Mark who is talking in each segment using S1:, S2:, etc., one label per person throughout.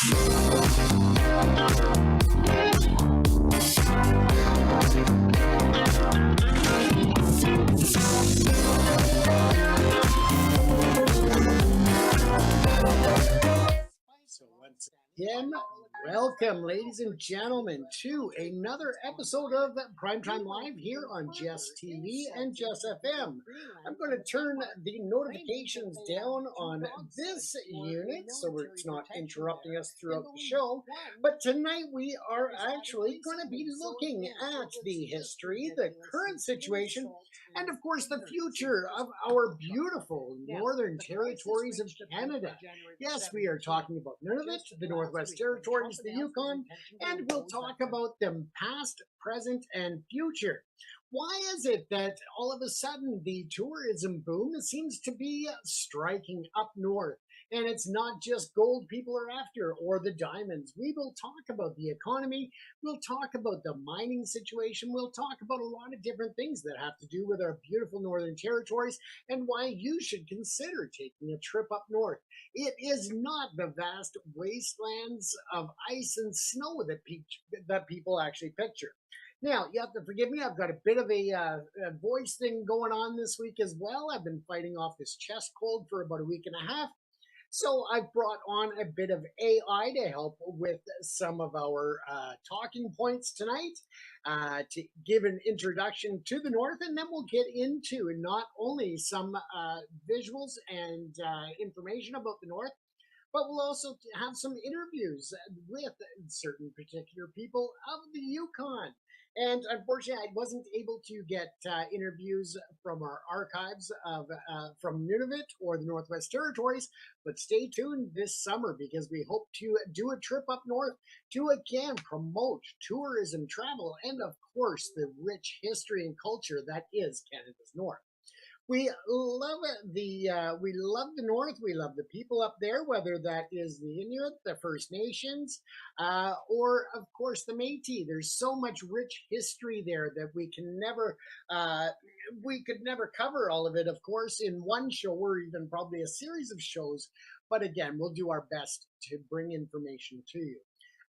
S1: So once again, welcome, ladies and gentlemen, to another episode of Primetime Live here on Jess TV and Jess FM. I'm going to turn the notifications down on this unit so it's not interrupting us throughout the show. But tonight we are actually going to be looking at the history, the current situation, and of course the future of our beautiful Northern Territories of Canada. Yes, we are talking about Nunavut, the Northwest Territories, the Yukon, and we'll talk about them past, present, and future. Why is it that all of a sudden the tourism boom seems to be striking up north? And it's not just gold people are after or the diamonds. We will talk about the economy. We'll talk about the mining situation. We'll talk about a lot of different things that have to do with our beautiful Northern Territories and why you should consider taking a trip up north. It is not the vast wastelands of ice and snow that people actually picture. Now, you have to forgive me. I've got a bit of a voice thing going on this week as well. I've been fighting off this chest cold for about a week and a half. So I've brought on a bit of AI to help with some of our talking points tonight to give an introduction to the North, and then we'll get into not only some visuals and information about the North, but we'll also have some interviews with certain particular people of the Yukon. And unfortunately, I wasn't able to get interviews from our archives from Nunavut or the Northwest Territories, but stay tuned this summer because we hope to do a trip up north to again promote tourism, travel, and of course the rich history and culture that is Canada's North. We love the North. We love the people up there, whether that is the Inuit, the First Nations, or of course the Métis. There's so much rich history there that we could never cover all of it, of course, in one show or even probably a series of shows. But again, we'll do our best to bring information to you.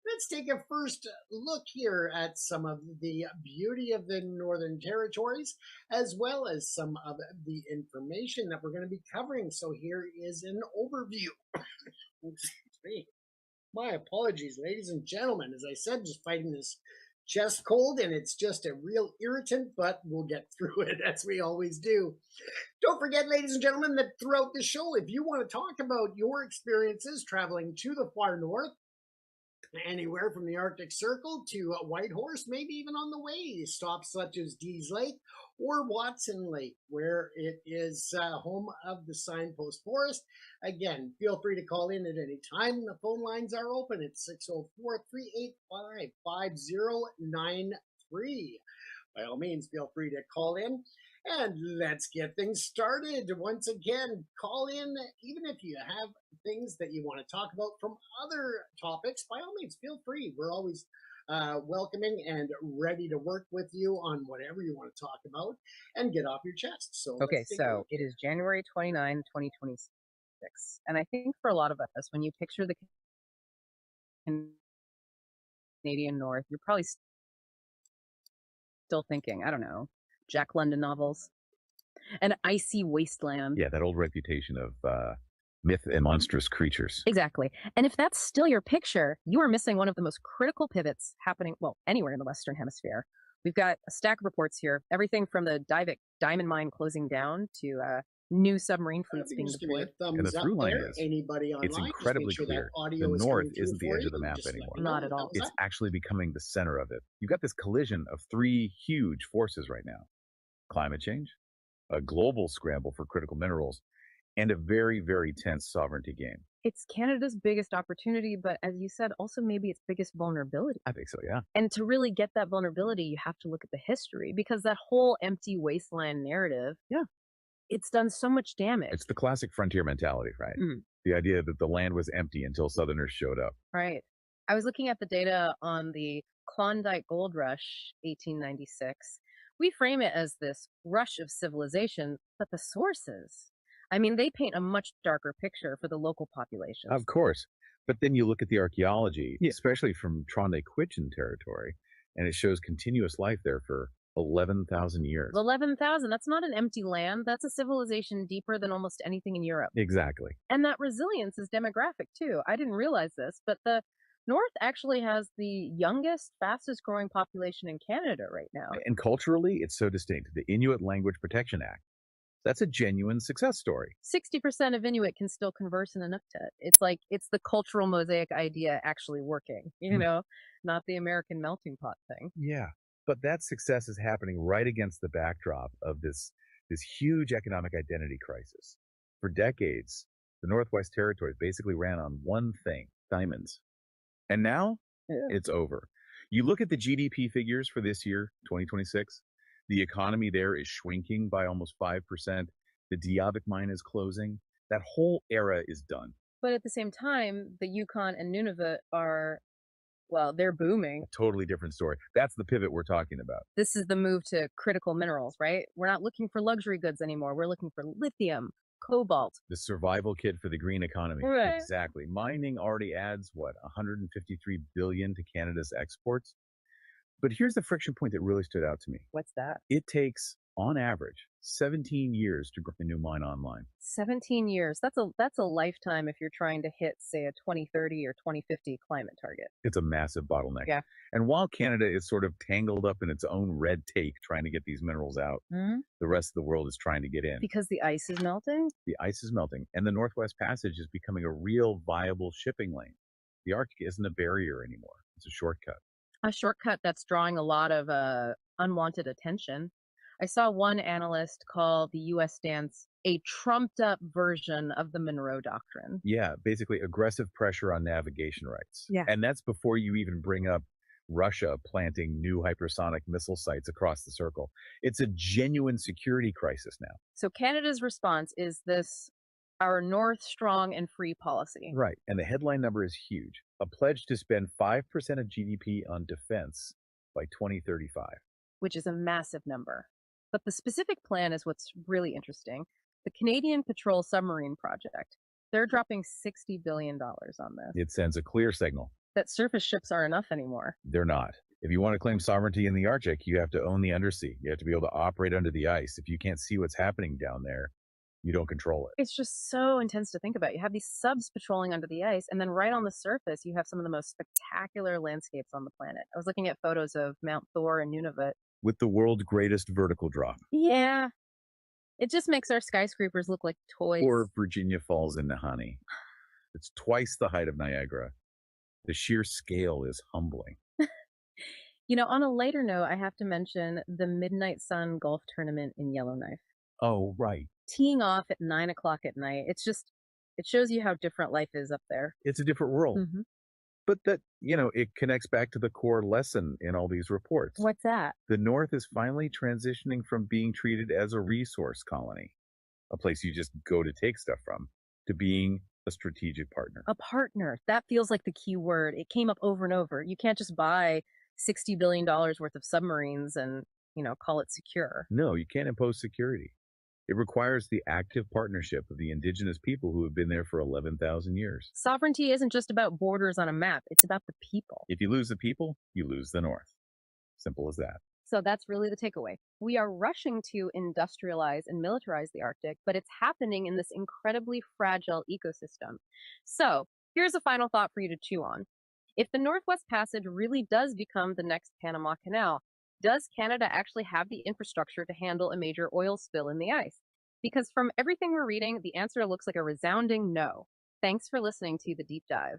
S1: Let's take a first look here at some of the beauty of the Northern Territories, as well as some of the information that we're going to be covering. So here is an overview. My apologies, ladies and gentlemen. As I said, just fighting this chest cold, and it's just a real irritant, but we'll get through it as we always do. Don't forget, ladies and gentlemen, that throughout the show, if you want to talk about your experiences traveling to the far north, anywhere from the Arctic Circle to Whitehorse, maybe even on the way, stops such as Dease Lake or Watson Lake, where it is home of the Signpost Forest. Again, feel free to call in at any time. The phone lines are open at 604-385-5093. By all means, feel free to call in. And let's get things started. Once again, call in, even if you have things that you want to talk about from other topics, by all means, feel free. We're always welcoming and ready to work with you on whatever you want to talk about and get off your chest. So
S2: okay, so it is January 29, 2026. And I think for a lot of us, when you picture the Canadian North, you're probably still thinking, I don't know, Jack London novels, an icy wasteland.
S3: Yeah, that old reputation of myth and monstrous creatures.
S2: Exactly. And if that's still your picture, you are missing one of the most critical pivots happening, well, anywhere in the Western Hemisphere. We've got a stack of reports here, everything from the diamond mine closing down to new submarine fleets being deployed.
S3: And the through line is,
S1: anybody online,
S3: it's incredibly clear. The North isn't the edge of the map anymore.
S2: Not at all.
S3: It's actually becoming the center of it. You've got this collision of three huge forces right now. Climate change, a global scramble for critical minerals, and a very, very tense sovereignty game.
S2: It's Canada's biggest opportunity, but as you said, also maybe its biggest vulnerability.
S3: I think so, yeah.
S2: And to really get that vulnerability, you have to look at the history, because that whole empty wasteland narrative, it's done so much damage.
S3: It's the classic frontier mentality, right? The idea that the land was empty until Southerners showed up.
S2: Right. I was looking at the data on the Klondike Gold Rush, 1896. We frame it as this rush of civilization, but the sources, I mean, they paint a much darker picture for the local population.
S3: Of course. But then you look at the archaeology, especially from Trondheim territory, and it shows continuous life there for 11,000 years.
S2: 11,000, that's not an empty land. That's a civilization deeper than almost anything in Europe.
S3: Exactly.
S2: And that resilience is demographic too. I didn't realize this, but the North actually has the youngest, fastest growing population in Canada right now.
S3: And culturally, it's so distinct. The Inuit Language Protection Act, that's a genuine success story.
S2: 60% of Inuit can still converse in Inuktitut. It's like, it's the cultural mosaic idea actually working, not the American melting pot thing.
S3: Yeah. But that success is happening right against the backdrop of this huge economic identity crisis. For decades, the Northwest Territories basically ran on one thing, diamonds. And now it's over. You look at the GDP figures for this year, 2026, the economy there is shrinking by almost 5%. The Diavik mine is closing. That whole era is done.
S2: But at the same time, the Yukon and Nunavut are, well, they're booming.
S3: A totally different story. That's the pivot we're talking about.
S2: This is the move to critical minerals, right? We're not looking for luxury goods anymore. We're looking for lithium, cobalt.
S3: The survival kit for the green economy.
S2: Right.
S3: Exactly. Mining already adds, what, 153 billion to Canada's exports? But here's the friction point that really stood out to me.
S2: What's that?
S3: It takes, on average, 17 years to bring a new mine online.
S2: 17 years. That's a lifetime if you're trying to hit, say, a 2030 or 2050 climate target.
S3: It's a massive bottleneck.
S2: Yeah.
S3: And while Canada is sort of tangled up in its own red tape trying to get these minerals out, the rest of the world is trying to get in.
S2: Because the ice is melting?
S3: The ice is melting, and the Northwest Passage is becoming a real viable shipping lane. The Arctic isn't a barrier anymore. It's a shortcut.
S2: A shortcut that's drawing a lot of unwanted attention. I saw one analyst call the U.S. stance a trumped-up version of the Monroe Doctrine.
S3: Yeah, basically aggressive pressure on navigation rights.
S2: Yeah.
S3: And that's before you even bring up Russia planting new hypersonic missile sites across the circle. It's a genuine security crisis now.
S2: So Canada's response is this, our North strong and free policy.
S3: Right. And the headline number is huge. A pledge to spend 5% of GDP on defense by 2035.
S2: Which is a massive number. But the specific plan is what's really interesting. The Canadian Patrol Submarine Project, they're dropping $60 billion on this.
S3: It sends a clear signal
S2: that surface ships aren't enough anymore.
S3: They're not. If you want to claim sovereignty in the Arctic, you have to own the undersea. You have to be able to operate under the ice. If you can't see what's happening down there, you don't control it.
S2: It's just so intense to think about. You have these subs patrolling under the ice, and then right on the surface, you have some of the most spectacular landscapes on the planet. I was looking at photos of Mount Thor and Nunavut.
S3: With the world's greatest vertical drop.
S2: Yeah. It just makes our skyscrapers look like toys.
S3: Or Virginia Falls in Nahanni. It's twice the height of Niagara. The sheer scale is humbling.
S2: On a lighter note, I have to mention the Midnight Sun golf tournament in Yellowknife.
S3: Oh, right.
S2: Teeing off at 9 o'clock at night. It shows you how different life is up there.
S3: It's a different world.
S2: Mm-hmm.
S3: But that, it connects back to the core lesson in all these reports.
S2: What's that?
S3: The North is finally transitioning from being treated as a resource colony, a place you just go to take stuff from, to being a strategic partner.
S2: A partner. That feels like the key word. It came up over and over. You can't just buy $60 billion worth of submarines and, call it secure.
S3: No, you can't impose security. It requires the active partnership of the indigenous people who have been there for 11,000 years.
S2: Sovereignty isn't just about borders on a map. It's about the people.
S3: If you lose the people, you lose the North. Simple as that.
S2: So that's really the takeaway. We are rushing to industrialize and militarize the Arctic, but it's happening in this incredibly fragile ecosystem. So here's a final thought for you to chew on. If the Northwest Passage really does become the next Panama Canal, does Canada actually have the infrastructure to handle a major oil spill in the ice? Because from everything we're reading, the answer looks like a resounding no. Thanks for listening to The Deep Dive.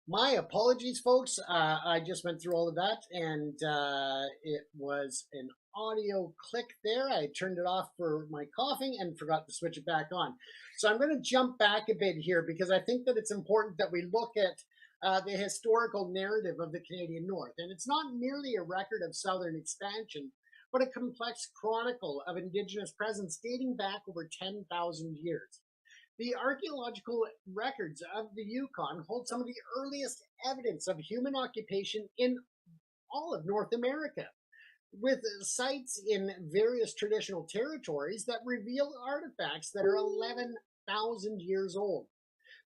S1: My apologies, folks. I just went through all of that, and it was an audio click there. I turned it off for my coughing and forgot to switch it back on. So I'm going to jump back a bit here because I think that it's important that we look at the historical narrative of the Canadian North. And it's not merely a record of Southern expansion, but a complex chronicle of Indigenous presence dating back over 10,000 years. The archaeological records of the Yukon hold some of the earliest evidence of human occupation in all of North America, with sites in various traditional territories that reveal artifacts that are 11,000 years old.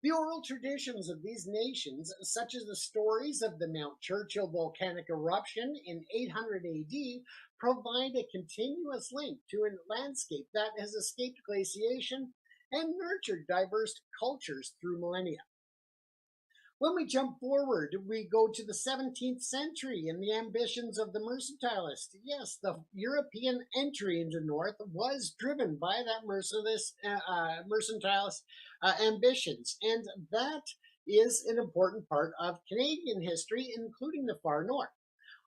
S1: The oral traditions of these nations, such as the stories of the Mount Churchill volcanic eruption in 800 AD, provide a continuous link to a landscape that has escaped glaciation and nurtured diverse cultures through millennia. When we jump forward, we go to the 17th century and the ambitions of the mercantilists. Yes, the European entry into the North was driven by that mercantilist ambitions, and that is an important part of Canadian history, including the far north.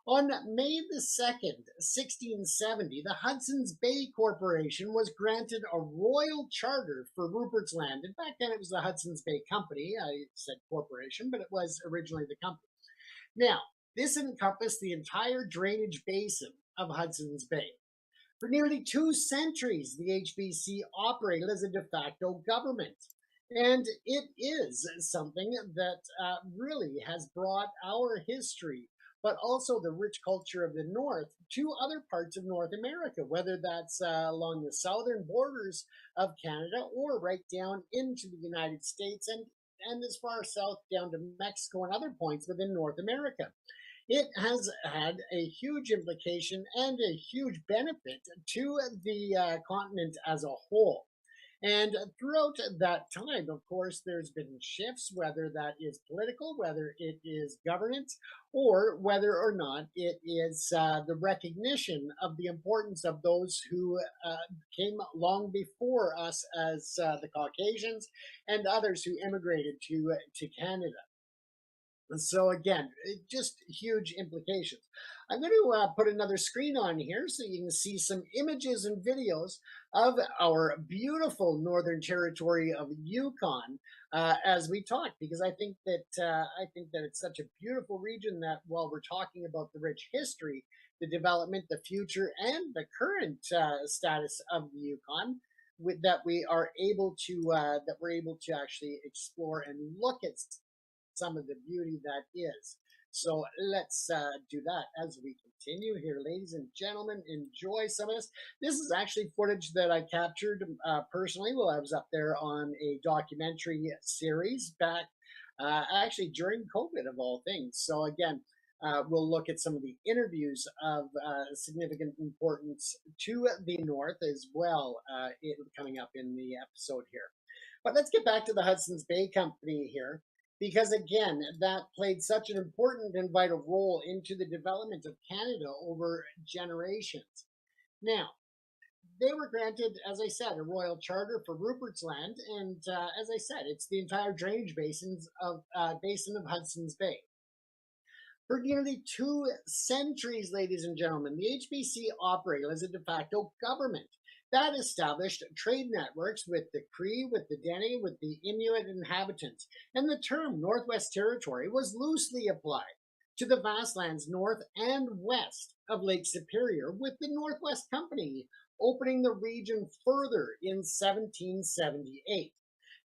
S1: On May the 2nd, 1670, the Hudson's Bay Corporation was granted a royal charter for Rupert's Land. And back then it was the Hudson's Bay Company. I said corporation, but it was originally the company. Now, this encompassed the entire drainage basin of Hudson's Bay. For nearly 2 centuries, the HBC operated as a de facto government. And it is something that really has brought our history, but also the rich culture of the North, to other parts of North America, whether that's along the southern borders of Canada or right down into the United States and as far south down to Mexico and other points within North America. It has had a huge implication and a huge benefit to the continent as a whole. And throughout that time, of course, there's been shifts, whether that is political, whether it is governance, or whether or not it is the recognition of the importance of those who came long before us as the Caucasians and others who immigrated to Canada. So again, just huge implications. I'm going to put another screen on here so you can see some images and videos of our beautiful Northern Territory of Yukon as we talk, because I think that it's such a beautiful region that while we're talking about the rich history, the development, the future, and the current status of the Yukon, that we're able to actually explore and look at some of the beauty that is. So let's do that as we continue here, ladies and gentlemen. Enjoy some of this. This is actually footage that I captured personally while I was up there on a documentary series back actually during COVID of all things. So again, we'll look at some of the interviews of significant importance to the North as well coming up in the episode here. But let's get back to the Hudson's Bay Company here, because again, that played such an important and vital role into the development of Canada over generations. Now, they were granted, as I said, a royal charter for Rupert's Land, and as I said, it's the entire drainage basin of Hudson's Bay. For nearly 2 centuries, ladies and gentlemen, the HBC operated as a de facto government that established trade networks with the Cree, with the Dene, with the Inuit inhabitants, and the term Northwest Territory was loosely applied to the vast lands north and west of Lake Superior, with the Northwest Company opening the region further in 1778.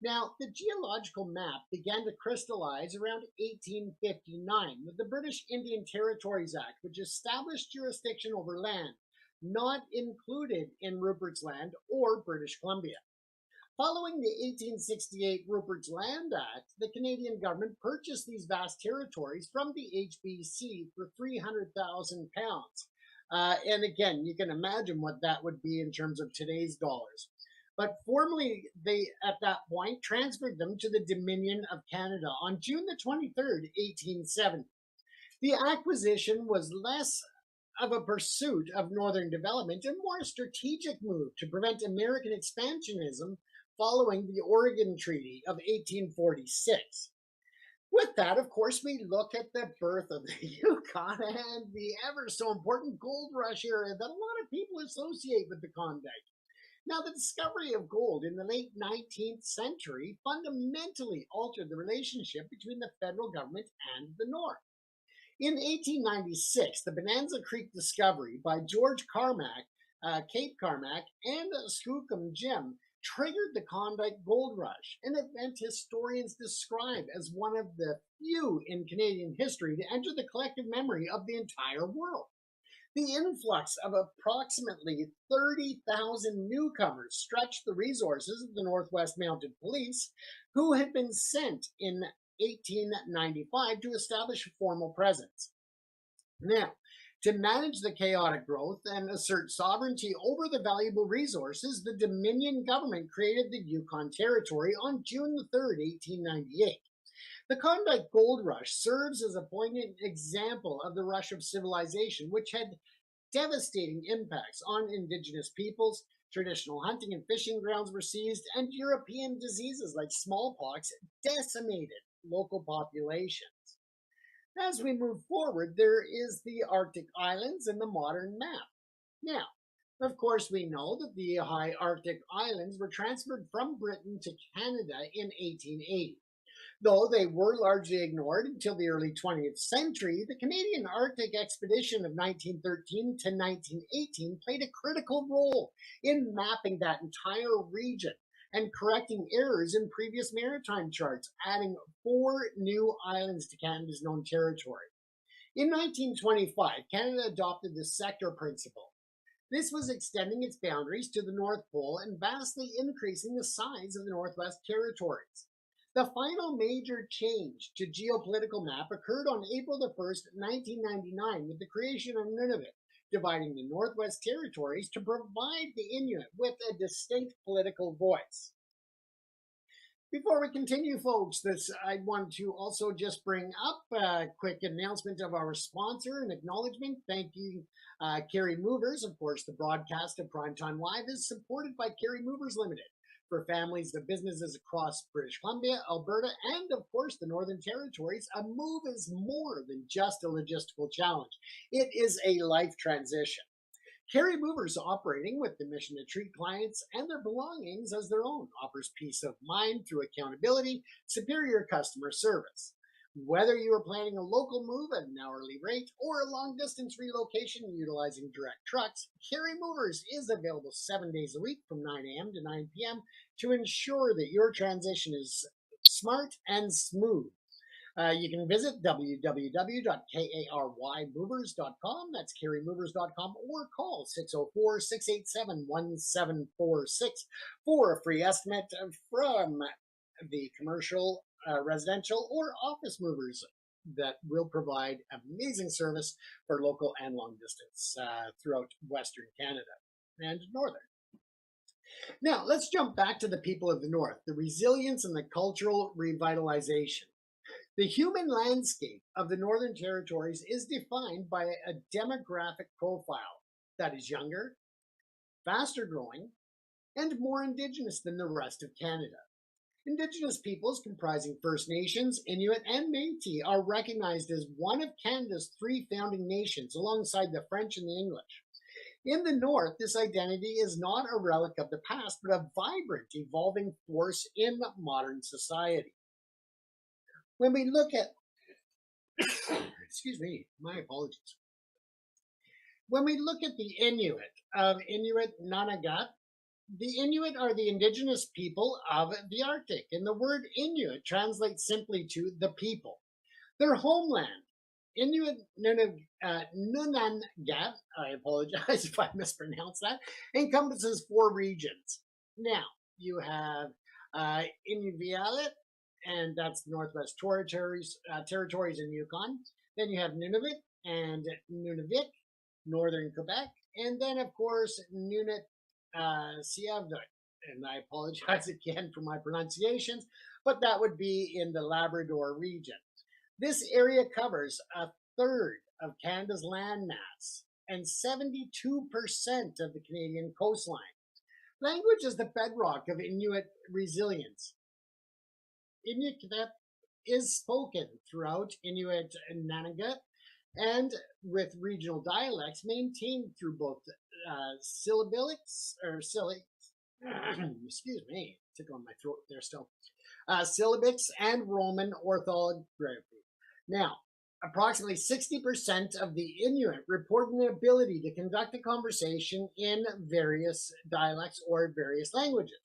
S1: Now, the geological map began to crystallize around 1859 with the British Indian Territories Act, which established jurisdiction over land not included in Rupert's Land or British Columbia. Following the 1868 Rupert's Land Act, the Canadian government purchased these vast territories from the HBC for £300,000. And again, you can imagine what that would be in terms of today's dollars. But formally, they, at that point, transferred them to the Dominion of Canada on June the 23rd, 1870. The acquisition was less of a pursuit of northern development and more a strategic move to prevent American expansionism following the Oregon Treaty of 1846. With that, of course, we look at the birth of the Yukon and the ever so important gold rush area that a lot of people associate with the Klondike. Now, the discovery of gold in the late 19th century fundamentally altered the relationship between the federal government and the North. In 1896, the Bonanza Creek discovery by George Carmack, Cape Carmack, and Skookum Jim triggered the Klondike Gold Rush, an event historians describe as one of the few in Canadian history to enter the collective memory of the entire world. The influx of approximately 30,000 newcomers stretched the resources of the Northwest Mounted Police, who had been sent in 1895 to establish a formal presence. Now, to manage the chaotic growth and assert sovereignty over the valuable resources, the Dominion government created the Yukon Territory on June 3, 1898. The Klondike Gold Rush serves as a poignant example of the rush of civilization, which had devastating impacts on Indigenous peoples. Traditional hunting and fishing grounds were seized, and European diseases like smallpox decimated local populations. As we move forward, there is the Arctic Islands and the modern map. Now, of course, we know that the high Arctic Islands were transferred from Britain to Canada in 1880. Though they were largely ignored until the early 20th century, the Canadian Arctic Expedition of 1913 to 1918 played a critical role in mapping that entire region and correcting errors in previous maritime charts, adding 4 new islands to Canada's known territory. In 1925, Canada adopted the sector principle. This was extending its boundaries to the North Pole and vastly increasing the size of the Northwest Territories. The final major change to geopolitical map occurred on April 1st, 1999, with the creation of Nunavut, dividing the Northwest Territories to provide the Inuit with a distinct political voice. Before we continue, folks, I want to also just bring up a quick announcement of our sponsor and acknowledgement. Thank you, Carry Movers. Of course, the broadcast of Primetime Live is supported by Carry Movers Limited for families of businesses across British Columbia, Alberta, and of course the Northern Territories. A move is more than just a logistical challenge. It is a life transition. Carry Movers, operating with the mission to treat clients and their belongings as their own, offers peace of mind through accountability, superior customer service. Whether you are planning a local move at an hourly rate or a long-distance relocation utilizing direct trucks, Carry Movers is available 7 days a week from 9 a.m. to 9 p.m. to ensure that your transition is smart and smooth. You can visit www.karymovers.com, that's karymovers.com, or call 604-687-1746 for a free estimate from the commercial, residential, or office movers that will provide amazing service for local and long distance throughout Western Canada and Northern. Now, let's jump back to the people of the North, the resilience and the cultural revitalization. The human landscape of the Northern Territories is defined by a demographic profile that is younger, faster growing, and more Indigenous than the rest of Canada. Indigenous peoples comprising First Nations, Inuit, and Métis are recognized as one of Canada's 3 founding nations alongside the French and the English. In the North, this identity is not a relic of the past, but a vibrant, evolving force in modern society. When we look at, excuse me, my apologies. When we look at the Inuit of Inuit Nanagat, the Inuit are the indigenous people of the Arctic, and the word Inuit translates simply to the people. Their homeland, Inuit Nunangat, I apologize if I mispronounce that, encompasses 4 regions. Now, you have Inuvialuit, and that's the Northwest Territories in Yukon. Then you have Nunavut and Nunavik, Northern Quebec, and then, of course, Nunat Siavut. And I apologize again for my pronunciations, but that would be in the Labrador region. This area covers a third of Canada's landmass and 72% of the Canadian coastline. Language is the bedrock of Inuit resilience. is spoken throughout Inuit Nunavut, and with regional dialects maintained through both syllabics or excuse me, tickle on my throat there still, syllabics and Roman orthography. Now, approximately 60% of the Inuit report an ability to conduct a conversation in various dialects or various languages.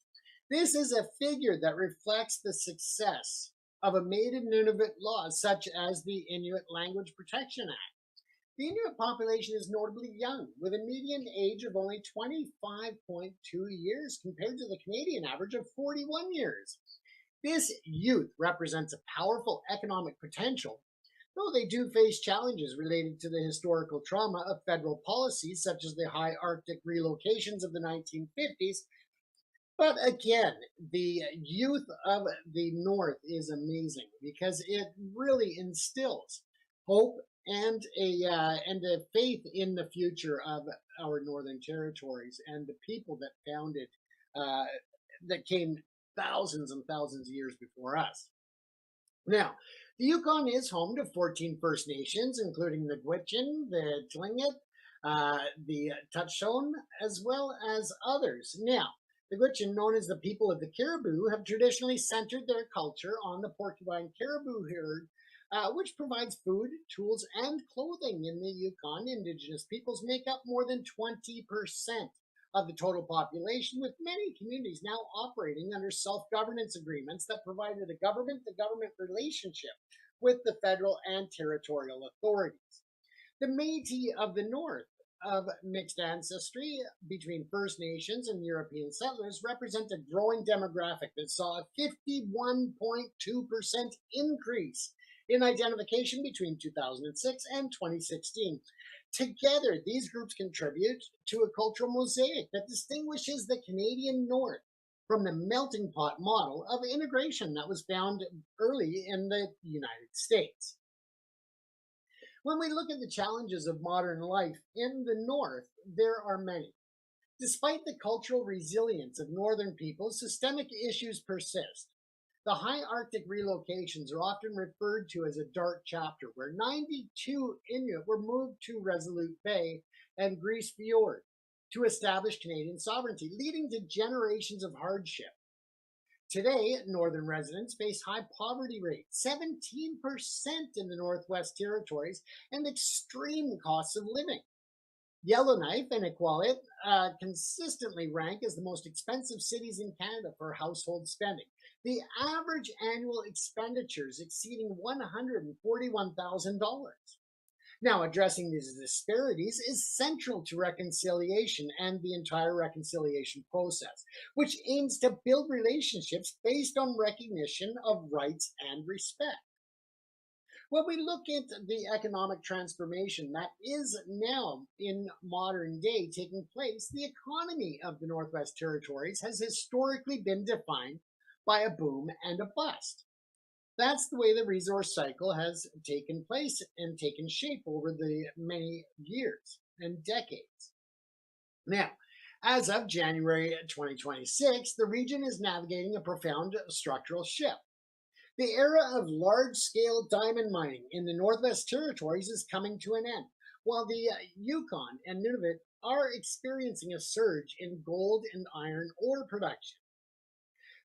S1: This is a figure that reflects the success of a maiden Nunavut law, such as the Inuit Language Protection Act. The Inuit population is notably young, with a median age of only 25.2 years compared to the Canadian average of 41 years. This youth represents a powerful economic potential, though they do face challenges related to the historical trauma of federal policies such as the high Arctic relocations of the 1950s. But again, the youth of the North is amazing because it really instills hope and a faith in the future of our Northern Territories and the people that founded, that came thousands and thousands of years before us. Now, the Yukon is home to 14 First Nations, including the Gwich'in, the Tlingit, the Tutchone, as well as others. Now, the Gwich'in, known as the people of the caribou, have traditionally centered their culture on the porcupine caribou herd, which provides food, tools, and clothing. In the Yukon, Indigenous peoples make up more than 20% of the total population, with many communities now operating under self-governance agreements that provided a government-to-government relationship with the federal and territorial authorities. The Métis of the North, of mixed ancestry between First Nations and European settlers, represent a growing demographic that saw a 51.2% increase in identification between 2006 and 2016. Together, these groups contribute to a cultural mosaic that distinguishes the Canadian North from the melting pot model of integration that was found early in the United States. When we look at the challenges of modern life in the North, there are many. Despite the cultural resilience of Northern peoples, systemic issues persist. The high Arctic relocations are often referred to as a dark chapter, where 92 Inuit were moved to Resolute Bay and Grise Fiord to establish Canadian sovereignty, leading to generations of hardship. Today, Northern residents face high poverty rates, 17% in the Northwest Territories, and extreme costs of living. Yellowknife and Iqaluit consistently rank as the most expensive cities in Canada for household spending, the average annual expenditures exceeding $141,000. Now, addressing these disparities is central to reconciliation and the entire reconciliation process, which aims to build relationships based on recognition of rights and respect. When we look at the economic transformation that is now in modern day taking place, the economy of the Northwest Territories has historically been defined by a boom and a bust. That's the way the resource cycle has taken place and taken shape over the many years and decades. Now, as of January 2026, the region is navigating a profound structural shift. The era of large-scale diamond mining in the Northwest Territories is coming to an end, while the Yukon and Nunavut are experiencing a surge in gold and iron ore production.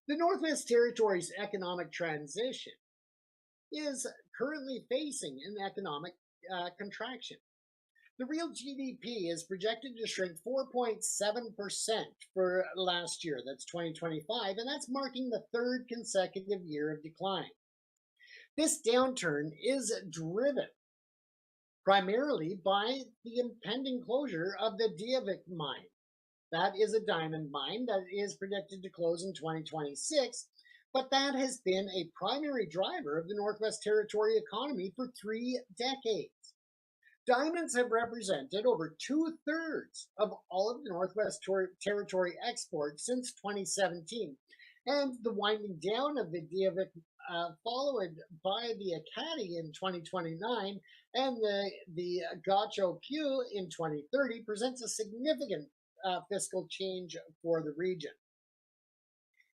S1: The Northwest Territories' economic transition is currently facing an economic contraction. The real GDP is projected to shrink 4.7% for last year, that's 2025, and that's marking the third consecutive year of decline. This downturn is driven primarily by the impending closure of the Diavik mine. That is a diamond mine that is projected to close in 2026, but that has been a primary driver of the Northwest Territory economy for 3 decades. Diamonds have represented over 2/3 of all of the Northwest Territory exports since 2017, and the winding down of the Diavik, followed by the Acadie in 2029 and the Gaucho Pew in 2030, presents a significant fiscal change for the region.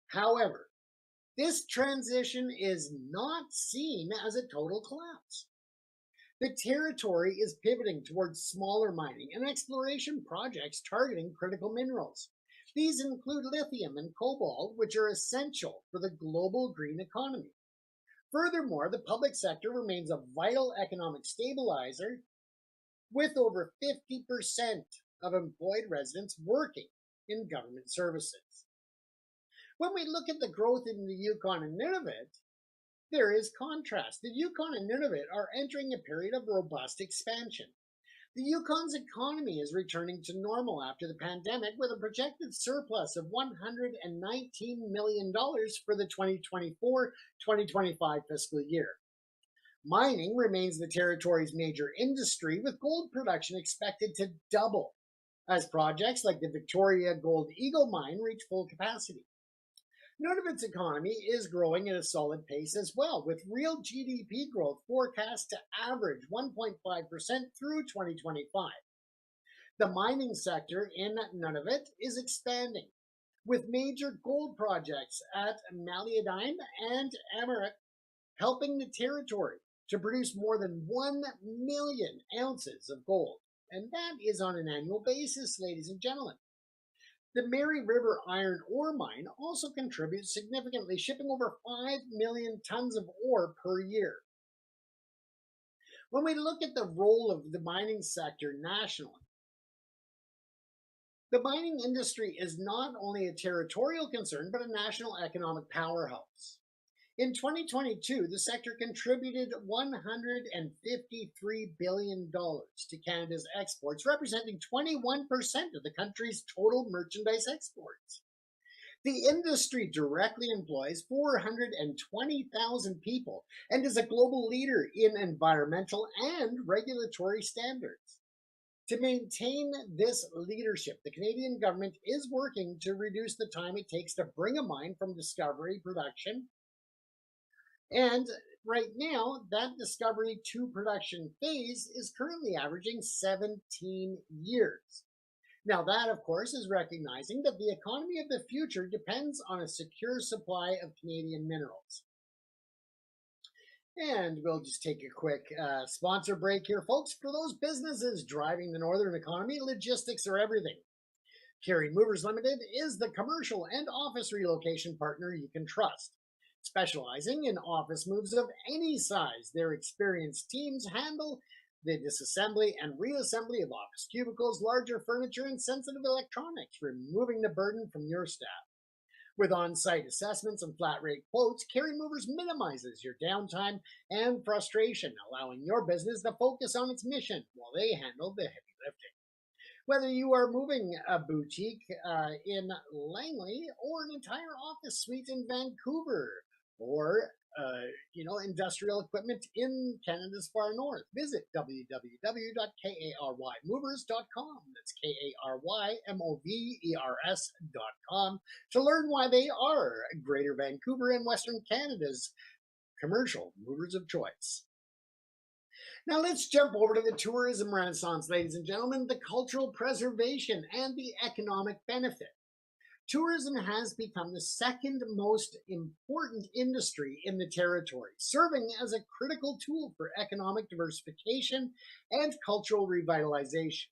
S1: However, This transition is not seen as a total collapse. The territory is pivoting towards smaller mining and exploration projects targeting critical minerals. These include lithium and cobalt, which are essential for the global green economy. Furthermore, the public sector remains a vital economic stabilizer, with over 50% of employed residents working in government services. When we look at the growth in the Yukon and Nunavut, there is contrast. The Yukon and Nunavut are entering a period of robust expansion. The Yukon's economy is returning to normal after the pandemic with a projected surplus of $119 million for the 2024-2025 fiscal year. Mining remains the territory's major industry, with gold production expected to double as projects like the Victoria Gold Eagle mine reach full capacity. Nunavut's economy is growing at a solid pace as well, with real GDP growth forecast to average 1.5% through 2025. The mining sector in Nunavut is expanding, with major gold projects at Meliadine and Amaruq helping the territory to produce more than 1 million ounces of gold. And that is on an annual basis, ladies and gentlemen. The Mary River iron ore mine also contributes significantly, shipping over 5 million tons of ore per year. When we look at the role of the mining sector nationally, the mining industry is not only a territorial concern, but a national economic powerhouse. In 2022, the sector contributed $153 billion to Canada's exports, representing 21% of the country's total merchandise exports. The industry directly employs 420,000 people and is a global leader in environmental and regulatory standards. To maintain this leadership, the Canadian government is working to reduce the time it takes to bring a mine from discovery production. And right now, that discovery to production phase is currently averaging 17 years. Now, that, of course, is recognizing that the economy of the future depends on a secure supply of Canadian minerals. And we'll just take a quick sponsor break here, folks. For those businesses driving the northern economy, logistics are everything. Carry Movers Limited is the commercial and office relocation partner you can trust. Specializing in office moves of any size, their experienced teams handle the disassembly and reassembly of office cubicles, larger furniture, and sensitive electronics, removing the burden from your staff. With on-site assessments and flat-rate quotes, Carry Movers minimizes your downtime and frustration, allowing your business to focus on its mission while they handle the heavy lifting. Whether you are moving a boutique in Langley or an entire office suite in Vancouver, or industrial equipment in Canada's far north, visit www.karymovers.com. That's KARYMOVERS.com to learn why they are Greater Vancouver and Western Canada's commercial movers of choice. Now let's jump over to the tourism renaissance, ladies and gentlemen, the cultural preservation and the economic benefit. Tourism has become the second most important industry in the territory, serving as a critical tool for economic diversification and cultural revitalization.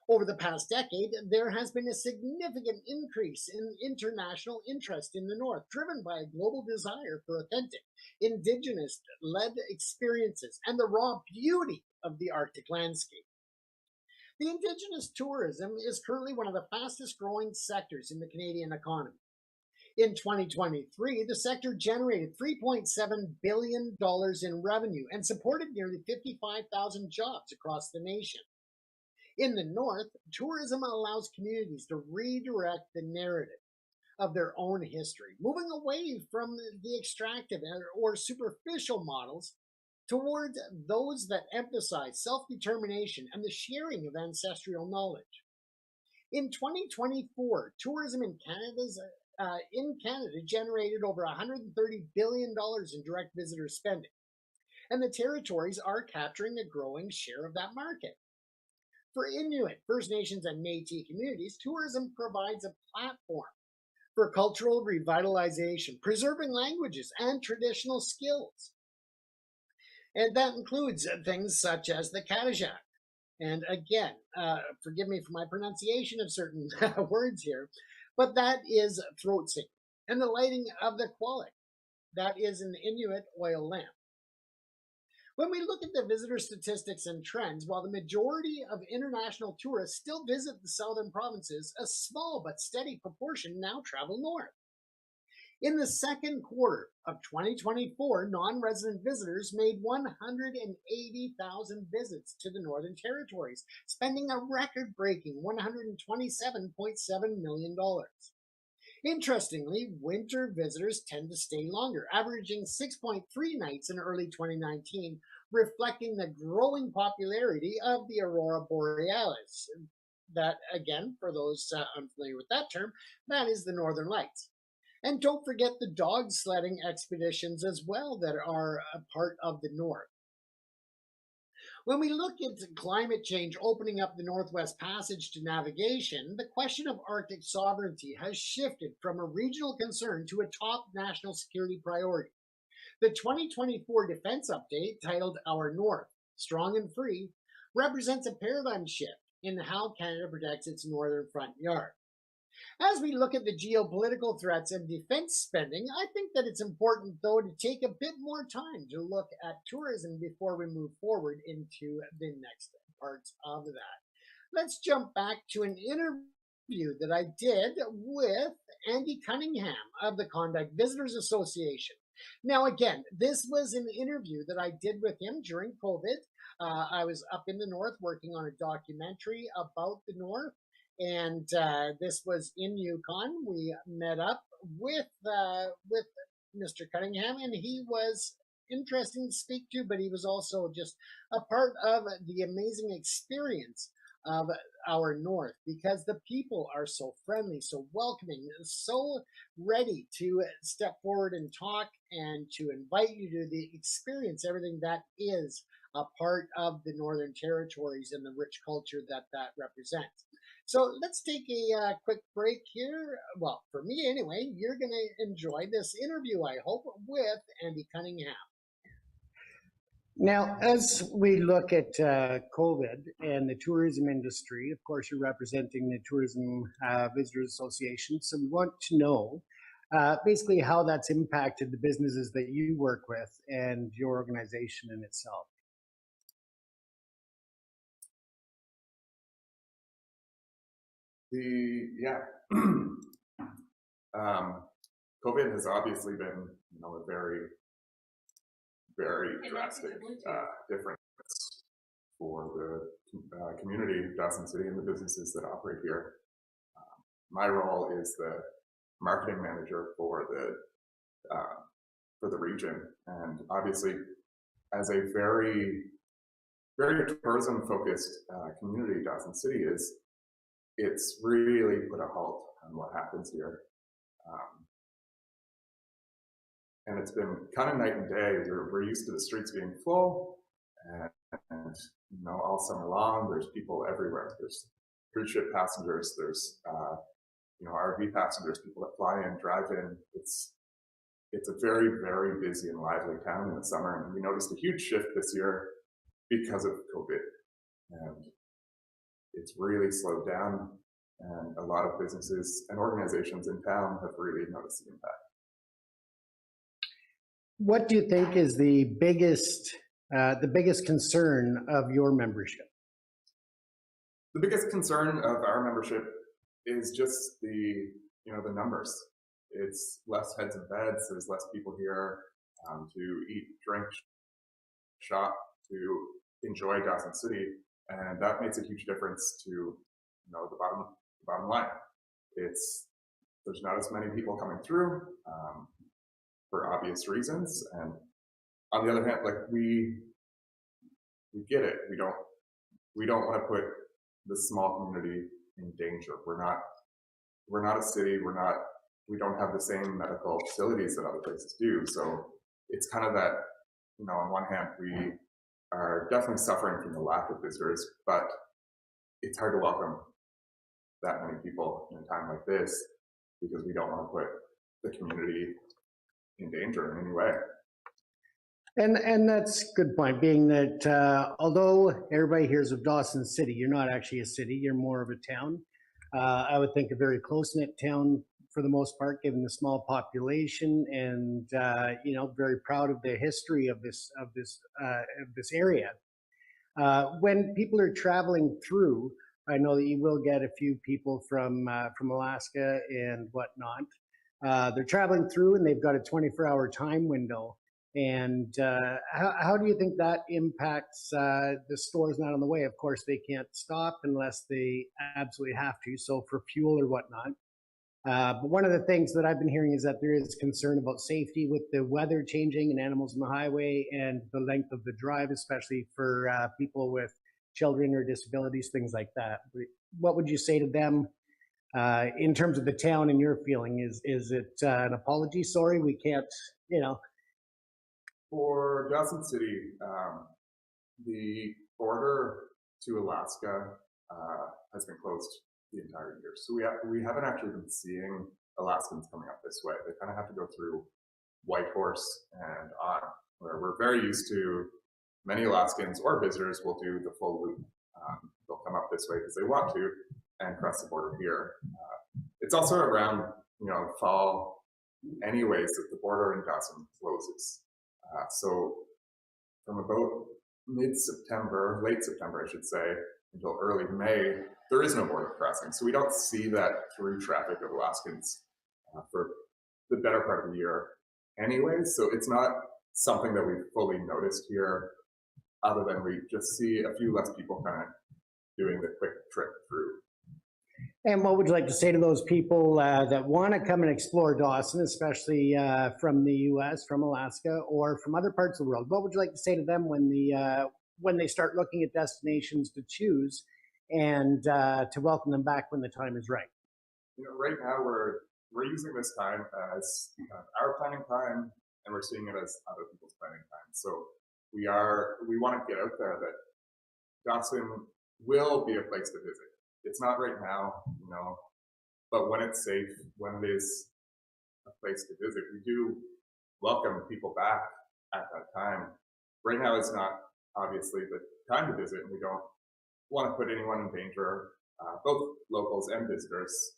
S1: Over the past decade, there has been a significant increase in international interest in the North, driven by a global desire for authentic, Indigenous-led experiences and the raw beauty of the Arctic landscape. The Indigenous tourism is currently one of the fastest growing sectors in the Canadian economy. In 2023, the sector generated $3.7 billion in revenue and supported nearly 55,000 jobs across the nation. In the North, tourism allows communities to redirect the narrative of their own history, moving away from the extractive or superficial models toward those that emphasize self-determination and the sharing of ancestral knowledge. In 2024, tourism in Canada generated over $130 billion in direct visitor spending, and the territories are capturing a growing share of that market. For Inuit, First Nations, and Métis communities, tourism provides a platform for cultural revitalization, preserving languages and traditional skills. And that includes things such as the Kadajak. And again, forgive me for my pronunciation of certain words here, but that is throat singing. And the lighting of the Kwalik, that is an Inuit oil lamp. When we look at the visitor statistics and trends, while the majority of international tourists still visit the southern provinces, a small but steady proportion now travel north. In the second quarter of 2024, non-resident visitors made 180,000 visits to the Northern Territories, spending a record-breaking $127.7 million. Interestingly, winter visitors tend to stay longer, averaging 6.3 nights in early 2019, reflecting the growing popularity of the Aurora Borealis. That, again, for those unfamiliar with that term, that is the Northern Lights. And don't forget the dog sledding expeditions as well that are a part of the North. When we look into climate change opening up the Northwest Passage to navigation, the question of Arctic sovereignty has shifted from a regional concern to a top national security priority. The 2024 Defense Update, titled Our North, Strong and Free, represents a paradigm shift in how Canada protects its northern front yard. As we look at the geopolitical threats and defense spending, I think that it's important, though, to take a bit more time to look at tourism before we move forward into the next parts of that. Let's jump back to an interview that I did with Andy Cunningham of the Conduct Visitors Association. Now, again, this was an interview that I did with him during COVID. I was up in the North working on a documentary about the North. And this was in Yukon. We met up with Mr. Cunningham, and he was interesting to speak to, but he was also just a part of the amazing experience of our North, because the people are so friendly, so welcoming, so ready to step forward and talk and to invite you to experience everything that is a part of the Northern Territories and the rich culture that that represents. So let's take a quick break here. Well, for me anyway, you're going to enjoy this interview, I hope, with Andy Cunningham. Now, as we look at COVID and the tourism industry, of course, you're representing the Tourism Visitors Association, so we want to know basically how that's impacted the businesses that you work with and your organization in itself.
S4: COVID has obviously been, a very, very drastic difference for the community of Dawson City and the businesses that operate here. My role is the marketing manager for the region, and obviously, as a very, very tourism-focused community, Dawson City is. It's really put a halt on what happens here. And it's been kind of night and day. We're used to the streets being full, and all summer long, there's people everywhere. There's cruise ship passengers, there's RV passengers, people that fly in, drive in. It's a very, very busy and lively town in the summer, and we noticed a huge shift this year because of COVID. And it's really slowed down, and a lot of businesses and organizations in town have really noticed the impact.
S1: What do you think is the biggest concern of your membership?
S4: The biggest concern of our membership is just the numbers. It's less heads in beds. There's less people here to eat, drink, shop, to enjoy Dawson City. And that makes a huge difference to the bottom line. There's not as many people coming through for obvious reasons, and on the other hand, we get it. We don't want to put the small community in danger. We're not a city. We don't have the same medical facilities that other places do. So it's kind of that, on one hand, we are definitely suffering from the lack of visitors, but it's hard to welcome that many people in a time like this. because we don't want to put the community in danger in any way.
S1: And that's a good point, being that although everybody hears of Dawson City, you're not actually a city, you're more of a town. I would think a very close-knit town for the most part, given the small population, and very proud of the history of this area. When people are traveling through, I know that you will get a few people from Alaska and whatnot. They're traveling through, and they've got a 24-hour time window. And how do you think that impacts the stores not on the way? Of course, they can't stop unless they absolutely have to, so for fuel or whatnot. But one of the things that I've been hearing is that there is concern about safety with the weather changing and animals on the highway and the length of the drive, especially for people with children or disabilities, things like that. What would you say to them in terms of the town and your feeling? Is it an apology? Sorry, we can't,
S4: For Dawson City, the border to Alaska has been closed the entire year. So we haven't actually been seeing Alaskans coming up this way. They kind of have to go through Whitehorse and on, where we're very used to. Many Alaskans or visitors will do the full loop. They'll come up this way because they want to and cross the border here. It's also around fall anyways that the border in Dawson closes. So from about mid-September, late September, I should say, until early May, there is no border crossing. So we don't see that through traffic of Alaskans for the better part of the year anyways. So it's not something that we've fully noticed here, other than we just see a few less people kind of doing the quick trip through.
S1: And what would you like to say to those people that want to come and explore Dawson, especially from the U.S., from Alaska, or from other parts of the world? What would you like to say to them when they start looking at destinations to choose, and to welcome them back when the time is right?
S4: Right now we're using this time as our planning time, and we're seeing it as other people's planning time. So we want to get out there that Dawson will be a place to visit. It's not right now, but when it's safe, when it is a place to visit, we do welcome people back at that time. Right now is not obviously the time to visit, and we don't want to put anyone in danger, both locals and visitors.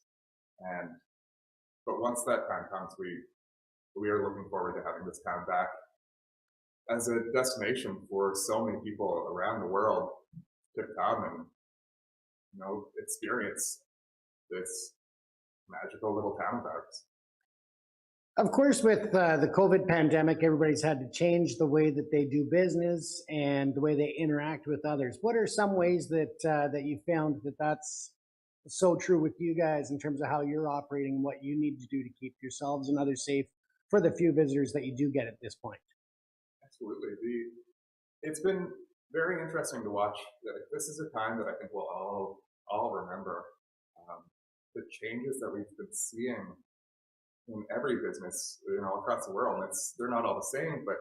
S4: But once that time comes, we are looking forward to having this town back as a destination for so many people around the world to come and experience this magical little town of ours.
S1: Of course, with the COVID pandemic, everybody's had to change the way that they do business and the way they interact with others. What are some ways that you found that's so true with you guys in terms of how you're operating, what you need to do to keep yourselves and others safe for the few visitors that you do get at this point?
S4: Absolutely. It's been very interesting to watch. This is a time that I think we'll all remember. The changes that we've been seeing in every business, across the world. They're not all the same, but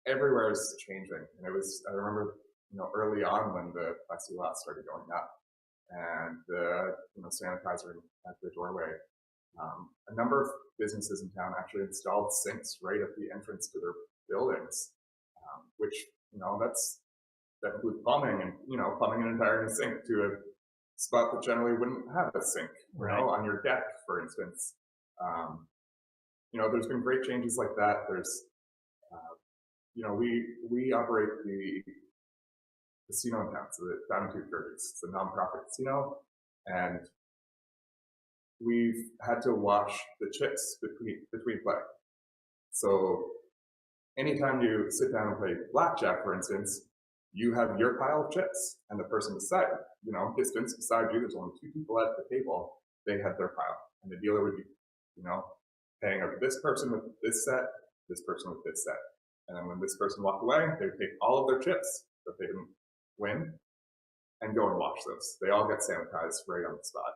S4: everywhere is changing. And I remember, early on when the plexiglass started going up and the, sanitizer at the doorway. A number of businesses in town actually installed sinks right at the entrance to their buildings, which, that includes plumbing and, plumbing an entire sink to a spot that generally wouldn't have a sink, on your deck, for instance. There's been great changes like that. There's, we operate the casino in town, so the Diamond Tooth Derbies. It's a nonprofit casino, and we've had to wash the chips between play. So anytime you sit down and play blackjack, for instance, you have your pile of chips, and the person beside, distance beside you, there's only two people at the table, they have their pile. And the dealer would be, paying out this person with this set, this person with this set. And then when this person walked away, they would take all of their chips that they didn't win and go and wash those. They all get sanitized right on the spot.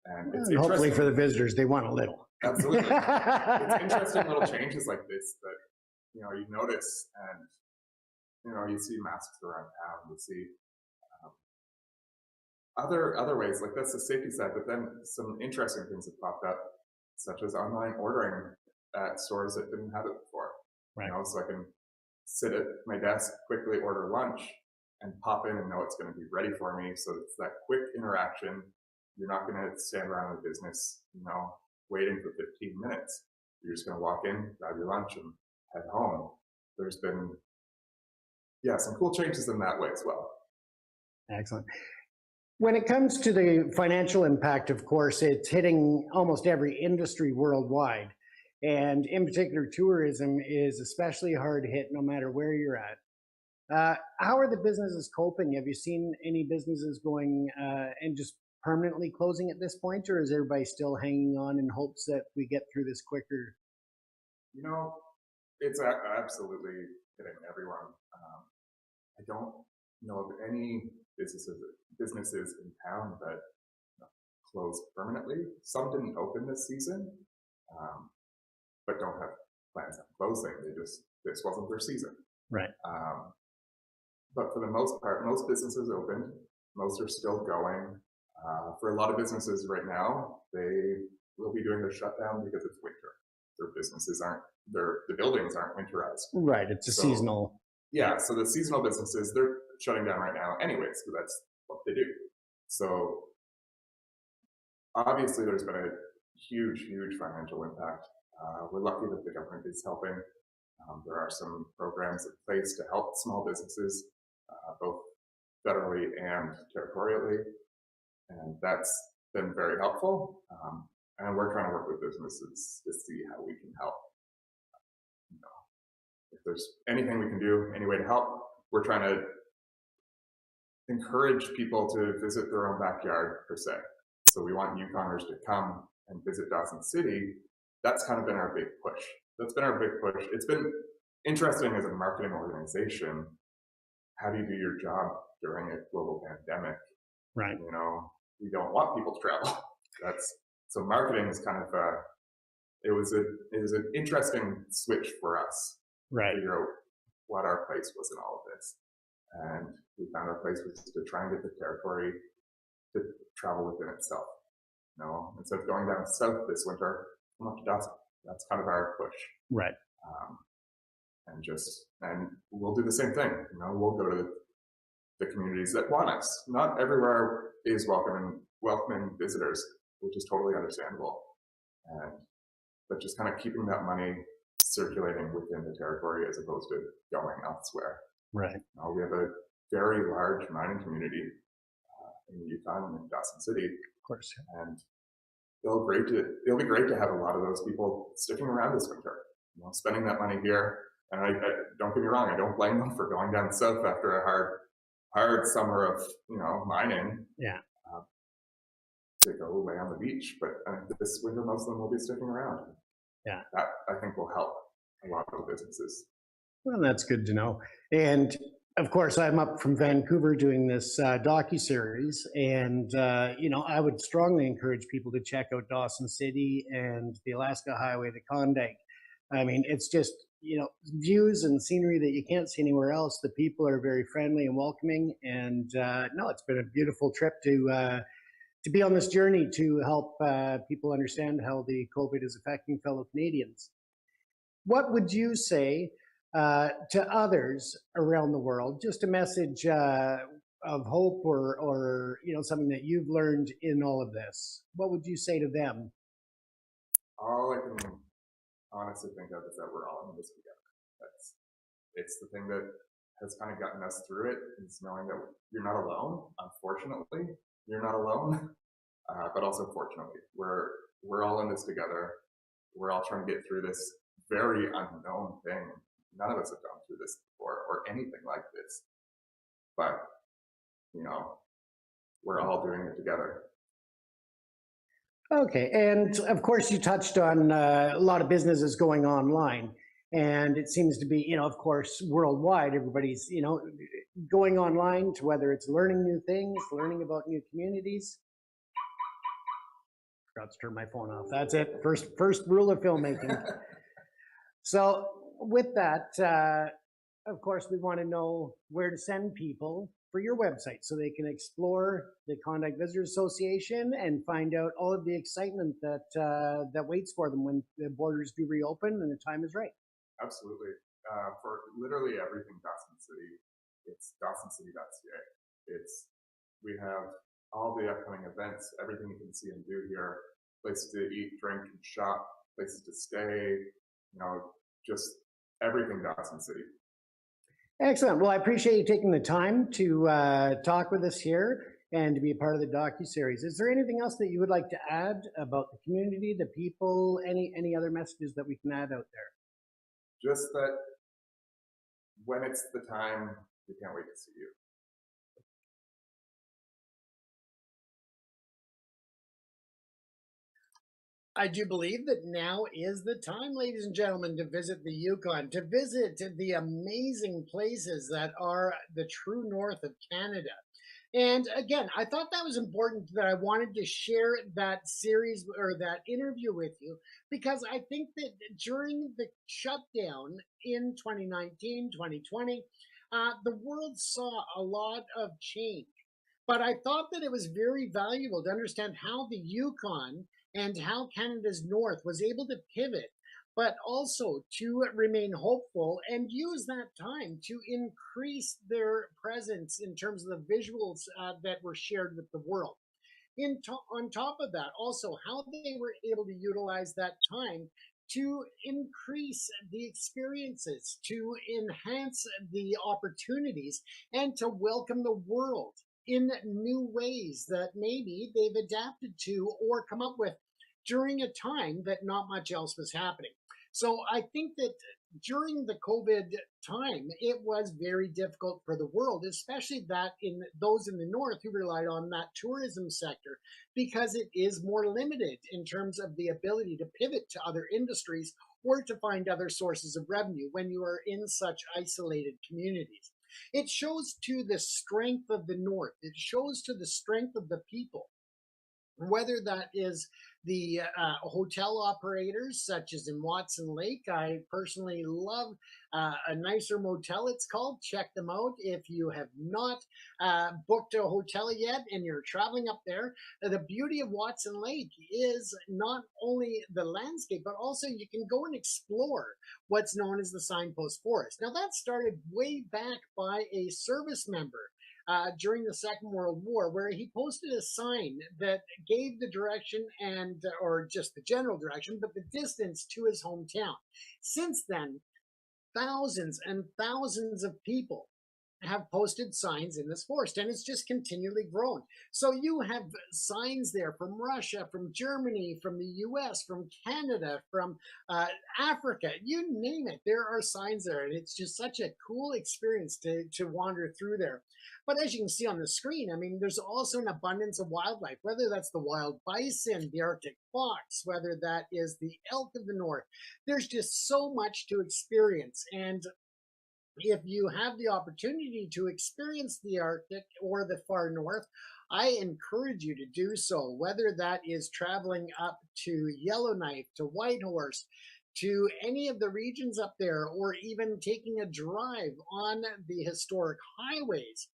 S4: And it's
S1: hopefully for the visitors, they want a little.
S4: Absolutely. It's interesting little changes like this that, you notice, and, you see masks around town, you see other ways, like that's the safety side, but then some interesting things have popped up, such as online ordering at stores that didn't have it before.
S1: Right.
S4: You know, so I can sit at my desk, quickly order lunch, and pop in and know it's going to be ready for me. So it's that quick interaction. You're not going to stand around the business, you know, waiting for 15 minutes. You're just going to walk in, grab your lunch, and head home. There's been, yeah, some cool changes in that way as well.
S1: Excellent. When it comes to the financial impact, of course, it's hitting almost every industry worldwide. And in particular, tourism is especially hard hit no matter where you're at. How are the businesses coping? Have you seen any businesses going and just permanently closing at this point, or is everybody still hanging on in hopes that we get through this quicker?
S4: You know, it's absolutely hitting everyone. I don't know of any businesses in town that closed permanently. Some didn't open this season, but don't have plans on closing. This wasn't their season.
S1: Right.
S4: But for the most part, most businesses opened. Most are still going. For a lot of businesses right now, they will be doing their shutdown because it's winter. Their businesses the buildings aren't winterized.
S1: Right, it's a seasonal.
S4: Yeah, so the seasonal businesses, they're shutting down right now anyways, because that's what they do. So obviously there's been a huge, huge financial impact. We're lucky that the government is helping. There are some programs in place to help small businesses, both federally and territorially, and that's been very helpful. And we're trying to work with businesses to see how we can help. You know, if there's anything we can do, any way to help, we're trying to encourage people to visit their own backyard, per se. So we want Yukoners to come and visit Dawson City. That's kind of been our big push. That's been our big push. It's been interesting as a marketing organization. How do you do your job during a global pandemic?
S1: Right.
S4: You know, we don't want people to travel. So marketing is kind of it was an interesting switch for us.
S1: Right.
S4: To figure out what our place was in all of this. And we found our place was to try and get the territory to travel within itself. You know, instead of going down south this winter, come up to Dawson. That's kind of our push.
S1: Right.
S4: And we'll do the same thing. You know, we'll go to the communities that want us. Not everywhere is welcoming visitors, which is totally understandable. But just kind of keeping that money circulating within the territory as opposed to going elsewhere.
S1: Right.
S4: You know, we have a very large mining community in Yukon and in Dawson City.
S1: Of course.
S4: And it'll be great to have a lot of those people sticking around this winter, you know, spending that money here. And I don't get me wrong, I don't blame them for going down south after a hard summer of, you know, mining.
S1: Yeah.
S4: To go lay on the beach, but this winter most of them will be sticking around.
S1: Yeah.
S4: That I think will help a lot of businesses.
S1: Well, that's good to know. And of course, I'm up from Vancouver doing this docu-series, and you know, I would strongly encourage people to check out Dawson City and the Alaska Highway to Klondike. I mean, it's just, you know, views and scenery that you can't see anywhere else. The people are very friendly and welcoming, and no, it's been a beautiful trip to be on this journey to help people understand how the COVID is affecting fellow Canadians. What would you say to others around the world? Just a message of hope or you know, something that you've learned in all of this. What would you say to them?
S4: All I can honestly think of is that we're all in this together. It's the thing that has kind of gotten us through it, is knowing that you're not alone. Unfortunately, you're not alone, but also fortunately, we're all in this together. We're all trying to get through this very unknown thing. None of us have gone through this before or anything like this, but you know, we're all doing it together.
S1: Okay, and of course you touched on a lot of businesses going online, and it seems to be, you know, of course, worldwide, everybody's, you know, going online, to whether it's learning new things, learning about new communities. Forgot to turn my phone off. That's it. First rule of filmmaking. So with that, of course, we want to know where to send people for your website so they can explore the Klondike Visitors Association and find out all of the excitement that that waits for them when the borders do reopen and the time is right.
S4: Absolutely. For literally everything Dawson City, it's dawsoncity.ca. We have all the upcoming events, everything you can see and do here, places to eat, drink, and shop, places to stay, just everything Dawson City.
S1: Excellent. Well, I appreciate you taking the time to talk with us here and to be a part of the docuseries. Is there anything else that you would like to add about the community, the people, any other messages that we can add out there?
S4: Just that when it's the time, we can't wait to see you.
S1: I do believe that now is the time, ladies and gentlemen, to visit the Yukon, to visit the amazing places that are the true north of Canada. And again, I thought that was important, that I wanted to share that series or that interview with you, because I think that during the shutdown in 2019, 2020, the world saw a lot of change. But I thought that it was very valuable to understand how the Yukon and how Canada's North was able to pivot, but also to remain hopeful and use that time to increase their presence in terms of the visuals that were shared with the world. On top of that, also how they were able to utilize that time to increase the experiences, to enhance the opportunities, and to welcome the world in new ways that maybe they've adapted to or come up with during a time that not much else was happening. So I think that during the COVID time, it was very difficult for the world, especially that in those in the north who relied on that tourism sector, because it is more limited in terms of the ability to pivot to other industries or to find other sources of revenue when you are in such isolated communities. It shows to the strength of the north. It shows to the strength of the people, whether that is the hotel operators, such as in Watson Lake. I personally love a nicer motel, it's called. Check them out if you have not booked a hotel yet and you're traveling up there. The beauty of Watson Lake is not only the landscape, but also you can go and explore what's known as the Signpost Forest. Now, that started way back by a service member during the Second World War, where he posted a sign that gave the direction and, or just the general direction, but the distance to his hometown. Since then, thousands and thousands of people have posted signs in this forest, and it's just continually grown. So you have signs there from Russia, from Germany, from the US, from Canada, from Africa, you name it. There are signs there, and it's just such a cool experience to wander through there. But as you can see on the screen, I mean, there's also an abundance of wildlife, whether that's the wild bison, the Arctic fox, whether that is the elk of the north. There's just so much to experience. And if you have the opportunity to experience the Arctic or the far north, I encourage you to do so, whether that is traveling up to Yellowknife, to Whitehorse, to any of the regions up there, or even taking a drive on the historic highways.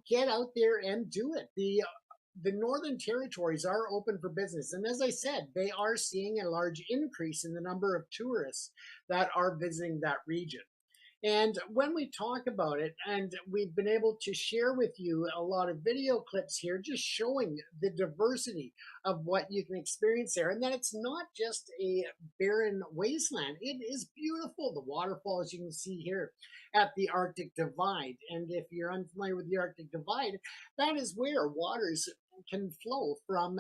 S1: Get out there and do it. The Northern Territories are open for business. And as I said, they are seeing a large increase in the number of tourists that are visiting that region. And when we talk about it, and we've been able to share with you a lot of video clips here, just showing the diversity of what you can experience there, and that it's not just a barren wasteland. It is beautiful. The waterfalls you can see here at the Arctic Divide. And if you're unfamiliar with the Arctic Divide, that is where waters can flow from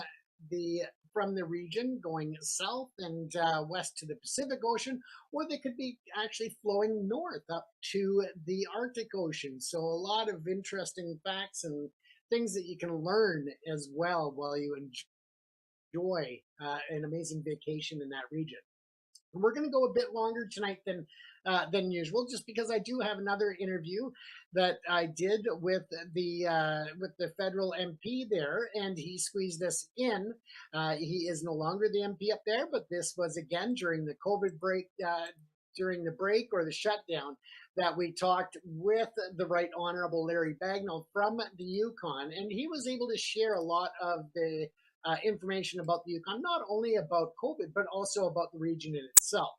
S1: the region going south and west to the Pacific Ocean, or they could be actually flowing north up to the Arctic Ocean. So a lot of interesting facts and things that you can learn as well while you enjoy an amazing vacation in that region. We're going to go a bit longer tonight than usual, just because I do have another interview that I did with the federal MP there, and he squeezed us in. He is no longer the MP up there, but this was again during the COVID during the break or the shutdown that we talked with the Right Honorable Larry Bagnall from the Yukon, and he was able to share a lot of the information about the Yukon, not only about COVID, but also about the region in itself.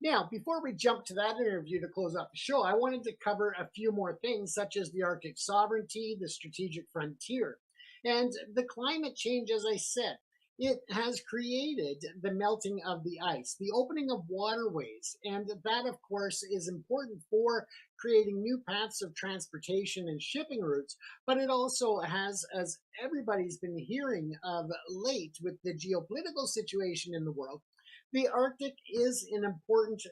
S1: Now, before we jump to that interview to close out the show, I wanted to cover a few more things, such as the Arctic sovereignty, the strategic frontier, and the climate change, as I said. It has created the melting of the ice, the opening of waterways, and that, of course, is important for creating new paths of transportation and shipping routes. But it also has, as everybody's been hearing of late with the geopolitical situation in the world, the Arctic is an important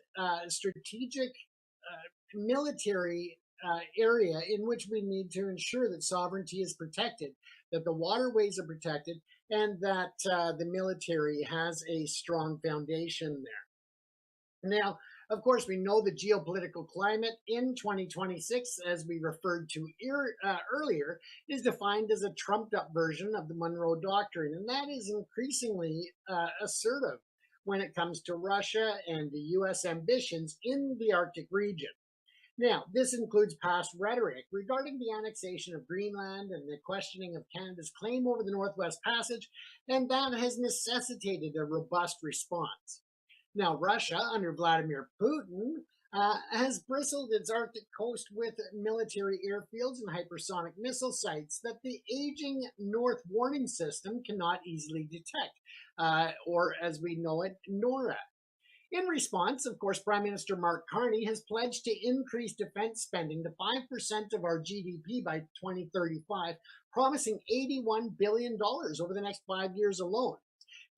S1: strategic military area in which we need to ensure that sovereignty is protected, that the waterways are protected, and that the military has a strong foundation there. Now, of course, we know the geopolitical climate in 2026, as we referred to earlier, is defined as a trumped up version of the Monroe Doctrine, and that is increasingly assertive when it comes to Russia and the U.S. ambitions in the Arctic region. Now, this includes past rhetoric regarding the annexation of Greenland and the questioning of Canada's claim over the Northwest Passage, and that has necessitated a robust response. Now, Russia, under Vladimir Putin, has bristled its Arctic coast with military airfields and hypersonic missile sites that the aging North Warning System cannot easily detect, or as we know it, NORAD. In response, of course, Prime Minister Mark Carney has pledged to increase defense spending to 5% of our GDP by 2035, promising $81 billion over the next 5 years alone.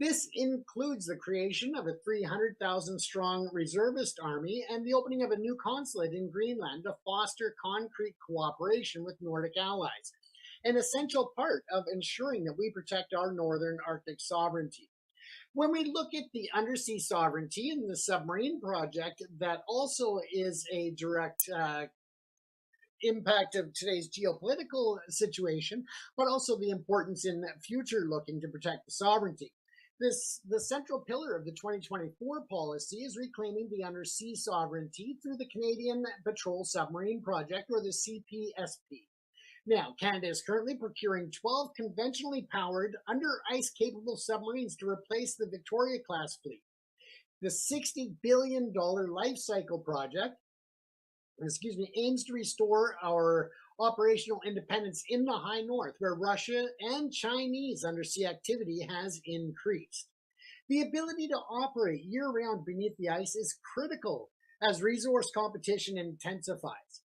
S1: This includes the creation of a 300,000 strong reservist army and the opening of a new consulate in Greenland to foster concrete cooperation with Nordic allies, an essential part of ensuring that we protect our northern Arctic sovereignty. When we look at the undersea sovereignty and the submarine project, that also is a direct impact of today's geopolitical situation, but also the importance in future looking to protect the sovereignty. The central pillar of the 2024 policy is reclaiming the undersea sovereignty through the Canadian Patrol Submarine Project, or the CPSP. Now, Canada is currently procuring 12 conventionally powered, under-ice-capable submarines to replace the Victoria-class fleet. The $60 billion life cycle project, aims to restore our operational independence in the high north, where Russia and Chinese undersea activity has increased. The ability to operate year-round beneath the ice is critical as resource competition intensifies.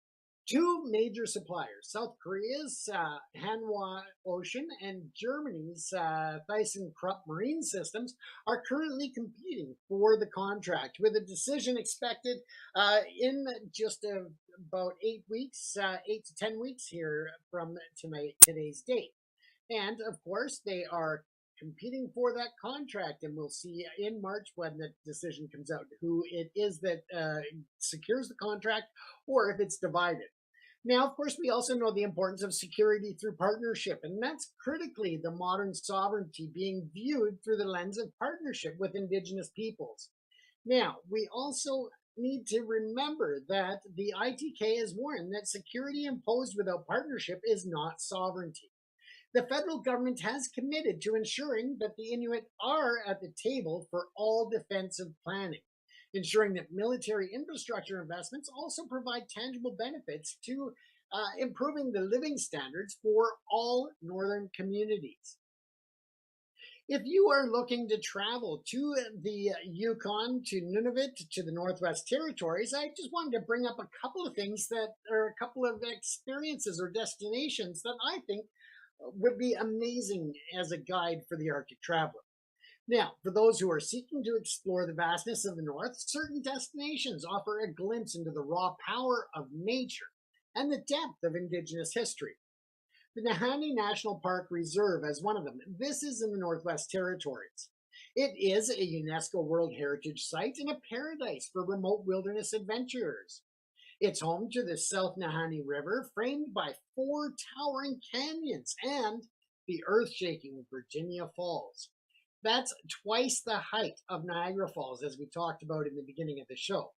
S1: Two major suppliers, South Korea's Hanwha Ocean and Germany's ThyssenKrupp Marine Systems, are currently competing for the contract, with a decision expected in just about 8 weeks, 8 to 10 weeks here from today's date. And of course, they are competing for that contract, and we'll see in March when the decision comes out who it is that secures the contract, or if it's divided. Now, of course, we also know the importance of security through partnership, and that's critically the modern sovereignty being viewed through the lens of partnership with Indigenous peoples. Now, we also need to remember that the ITK has warned that security imposed without partnership is not sovereignty. The federal government has committed to ensuring that the Inuit are at the table for all defensive planning, ensuring that military infrastructure investments also provide tangible benefits to improving the living standards for all northern communities. If you are looking to travel to the Yukon, to Nunavut, to the Northwest Territories, I just wanted to bring up a couple of things that are a couple of experiences or destinations that I think would be amazing as a guide for the Arctic traveler. Now, for those who are seeking to explore the vastness of the North, certain destinations offer a glimpse into the raw power of nature and the depth of Indigenous history. The Nahanni National Park Reserve as one of them. This is in the Northwest Territories. It is a UNESCO World Heritage Site and a paradise for remote wilderness adventurers. It's home to the South Nahanni River, framed by 4 towering canyons, and the earth-shaking Virginia Falls. That's twice the height of Niagara Falls, as we talked about in the beginning of the show.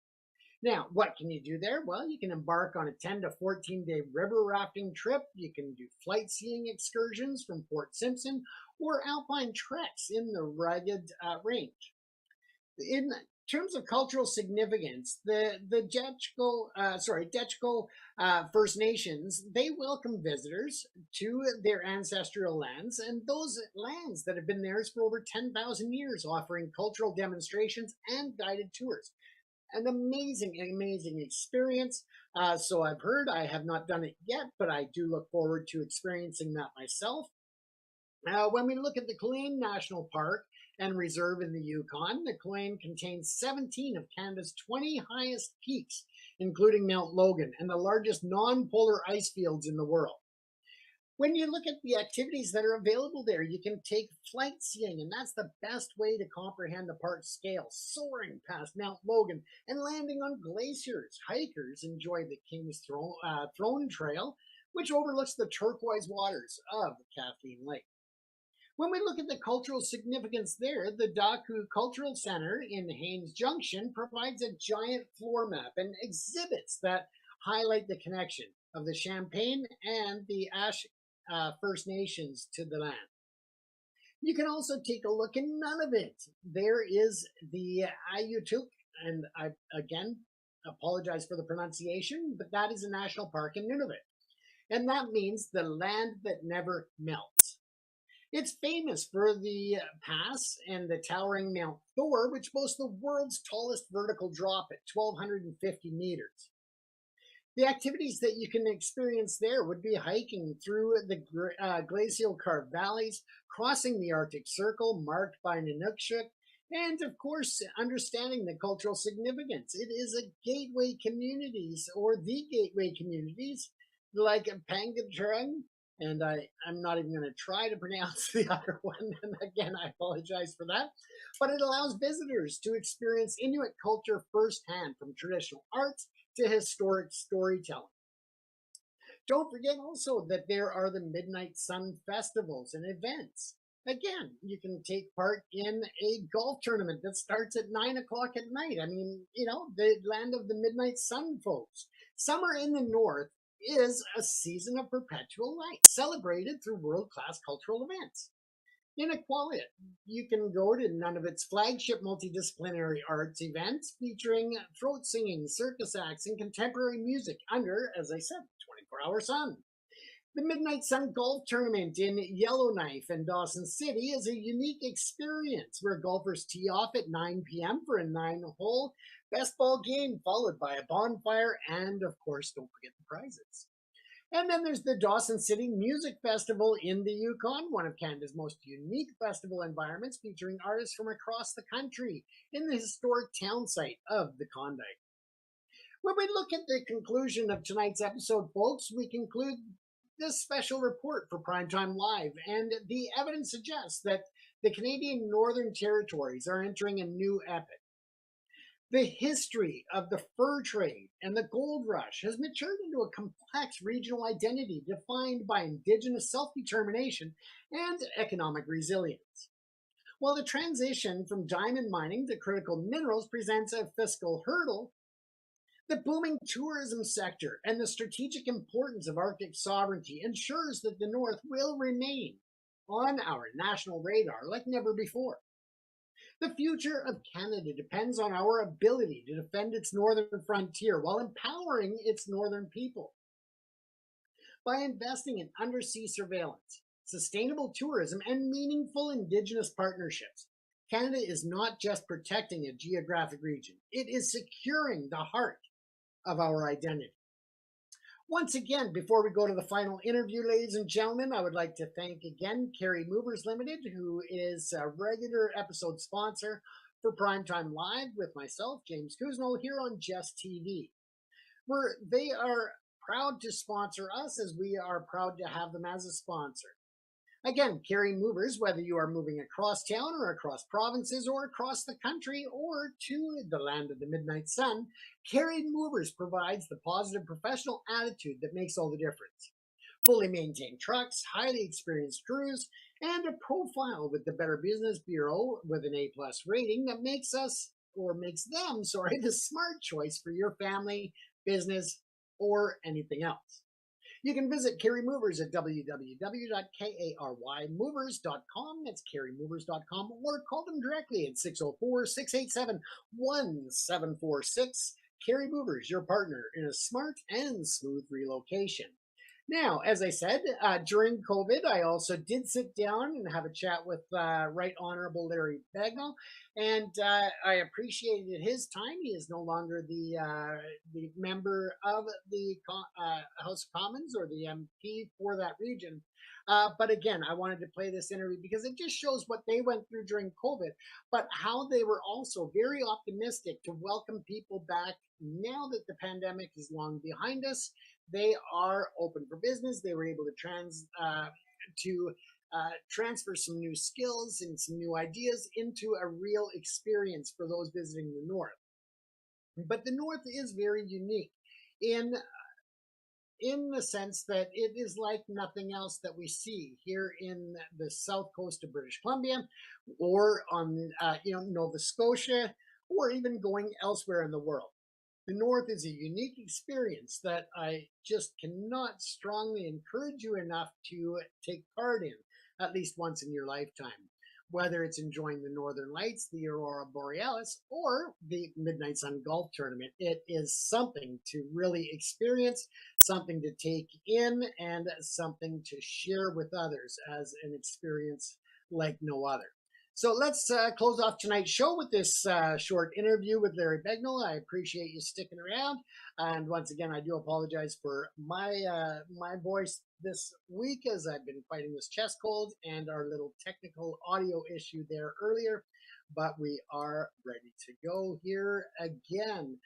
S1: Now, what can you do there? Well, you can embark on a 10 to 14-day river rafting trip. You can do flight skiing excursions from Fort Simpson or alpine treks in the rugged range. In terms of cultural significance, the Dechko First Nations, they welcome visitors to their ancestral lands and those lands that have been theirs for over 10,000 years, offering cultural demonstrations and guided tours. An amazing, amazing experience. So I've heard. I have not done it yet, but I do look forward to experiencing that myself. When we look at the Cousineau National Park and Reserve in the Yukon, the Cousineau contains 17 of Canada's 20 highest peaks, including Mount Logan and the largest non-polar ice fields in the world. When you look at the activities that are available there, you can take flight skiing, and that's the best way to comprehend the park's scale, soaring past Mount Logan and landing on glaciers. Hikers enjoy the King's Throne Trail, which overlooks the turquoise waters of Kathleen Lake. When we look at the cultural significance there, the Daku Cultural Center in Haines Junction provides a giant floor map and exhibits that highlight the connection of the Champagne and the Ash First Nations to the land. You can also take a look in Nunavut. There is the Ayutuk, and I again apologize for the pronunciation, but that is a national park in Nunavut. And that means the land that never melts. It's famous for the pass and the towering Mount Thor, which boasts the world's tallest vertical drop at 1,250 meters. The activities that you can experience there would be hiking through the glacial carved valleys, crossing the Arctic Circle marked by Nunukshuk, and of course, understanding the cultural significance. It is a gateway communities, or the gateway communities, like Pangatrung, and I'm not even going to try to pronounce the other one, and again, I apologize for that. But it allows visitors to experience Inuit culture firsthand, from traditional arts to historic storytelling. Don't forget also that there are the Midnight Sun festivals and events. Again, you can take part in a golf tournament that starts at 9 o'clock at night. I mean, the land of the Midnight Sun folks. Summer in the North is a season of perpetual light, celebrated through world-class cultural events. In Iqaluit, you can go to Nunavut's flagship multidisciplinary arts events featuring throat singing, circus acts, and contemporary music under, as I said, 24-hour sun. The Midnight Sun Golf Tournament in Yellowknife and Dawson City is a unique experience where golfers tee off at 9 p.m. for a 9-hole best ball game, followed by a bonfire, and of course, don't forget the prizes. And then there's the Dawson City Music Festival in the Yukon, one of Canada's most unique festival environments, featuring artists from across the country in the historic town site of the Klondike. When we look at the conclusion of tonight's episode, folks, we conclude this special report for Primetime Live, and the evidence suggests that the Canadian Northern Territories are entering a new epoch. The history of the fur trade and the gold rush has matured into a complex regional identity defined by Indigenous self-determination and economic resilience. While the transition from diamond mining to critical minerals presents a fiscal hurdle, the booming tourism sector and the strategic importance of Arctic sovereignty ensures that the North will remain on our national radar like never before. The future of Canada depends on our ability to defend its northern frontier while empowering its northern people. By investing in undersea surveillance, sustainable tourism, and meaningful Indigenous partnerships, Canada is not just protecting a geographic region, it is securing the heart of our identity. Once again, before we go to the final interview, ladies and gentlemen, I would like to thank again Carey Movers Limited, who is a regular episode sponsor for Primetime Live with myself, James Cousineau, here on Jess TV. They are proud to sponsor us, as we are proud to have them as a sponsor. Again, Carey Movers, whether you are moving across town or across provinces or across the country or to the land of the midnight sun, Carey Movers provides the positive professional attitude that makes all the difference. Fully maintained trucks, highly experienced crews, and a profile with the Better Business Bureau with an A+ rating that makes us makes them, sorry, the smart choice for your family, business, or anything else. You can visit Carey Movers at www.karymovers.com. That's karymovers.com, or call them directly at 604-687-1746. Carey Movers, your partner in a smart and smooth relocation. Now, as I said, during COVID, I also did sit down and have a chat with Right Honorable Larry Bagnall, and I appreciated his time. He is no longer the member of the House of Commons or the MP for that region. But again, I wanted to play this interview because it just shows what they went through during COVID, but how they were also very optimistic to welcome people back now that the pandemic is long behind us. They are open for business. They were able to transfer some new skills and some new ideas into a real experience for those visiting the North. But the North is very unique in the sense that it is like nothing else that we see here in the south coast of British Columbia, or on Nova Scotia, or even going elsewhere in the world. The North is a unique experience that I just cannot strongly encourage you enough to take part in, at least once in your lifetime. Whether it's enjoying the Northern Lights, the Aurora Borealis, or the Midnight Sun Golf Tournament, it is something to really experience, something to take in, and something to share with others as an experience like no other. So let's close off tonight's show with this short interview with Larry Bagnall. I appreciate you sticking around. And once again, I do apologize for my voice this week, as I've been fighting this chest cold and our little technical audio issue there earlier. But we are ready to go here again.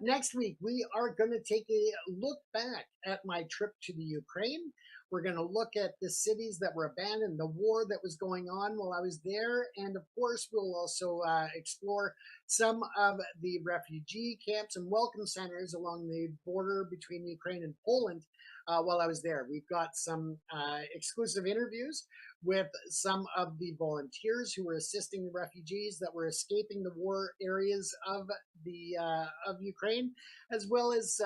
S1: Next week, we are going to take a look back at my trip to the Ukraine. We're going to look at the cities that were abandoned, the war that was going on while I was there. And of course, we'll also explore some of the refugee camps and welcome centers along the border between Ukraine and Poland while I was there. We've got some exclusive interviews with some of the volunteers who were assisting the refugees that were escaping the war areas of Ukraine, as well as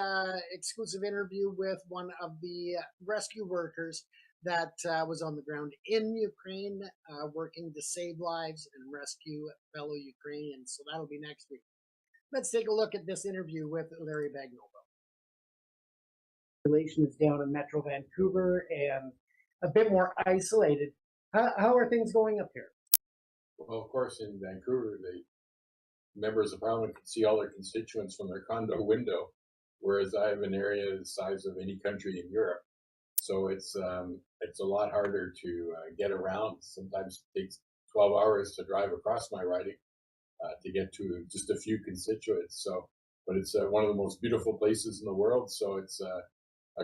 S1: exclusive interview with one of the rescue workers that was on the ground in Ukraine, working to save lives and rescue fellow Ukrainians. So that'll be next week. Let's take a look at this interview with Larry Bagnall. Relations down in Metro Vancouver and a bit more isolated. How are things going up here?
S5: Well, of course, in Vancouver, the members of parliament can see all their constituents from their condo window, whereas I have an area the size of any country in Europe. So it's a lot harder to get around. Sometimes it takes 12 hours to drive across my riding to get to just a few constituents. So, but it's one of the most beautiful places in the world. So it's a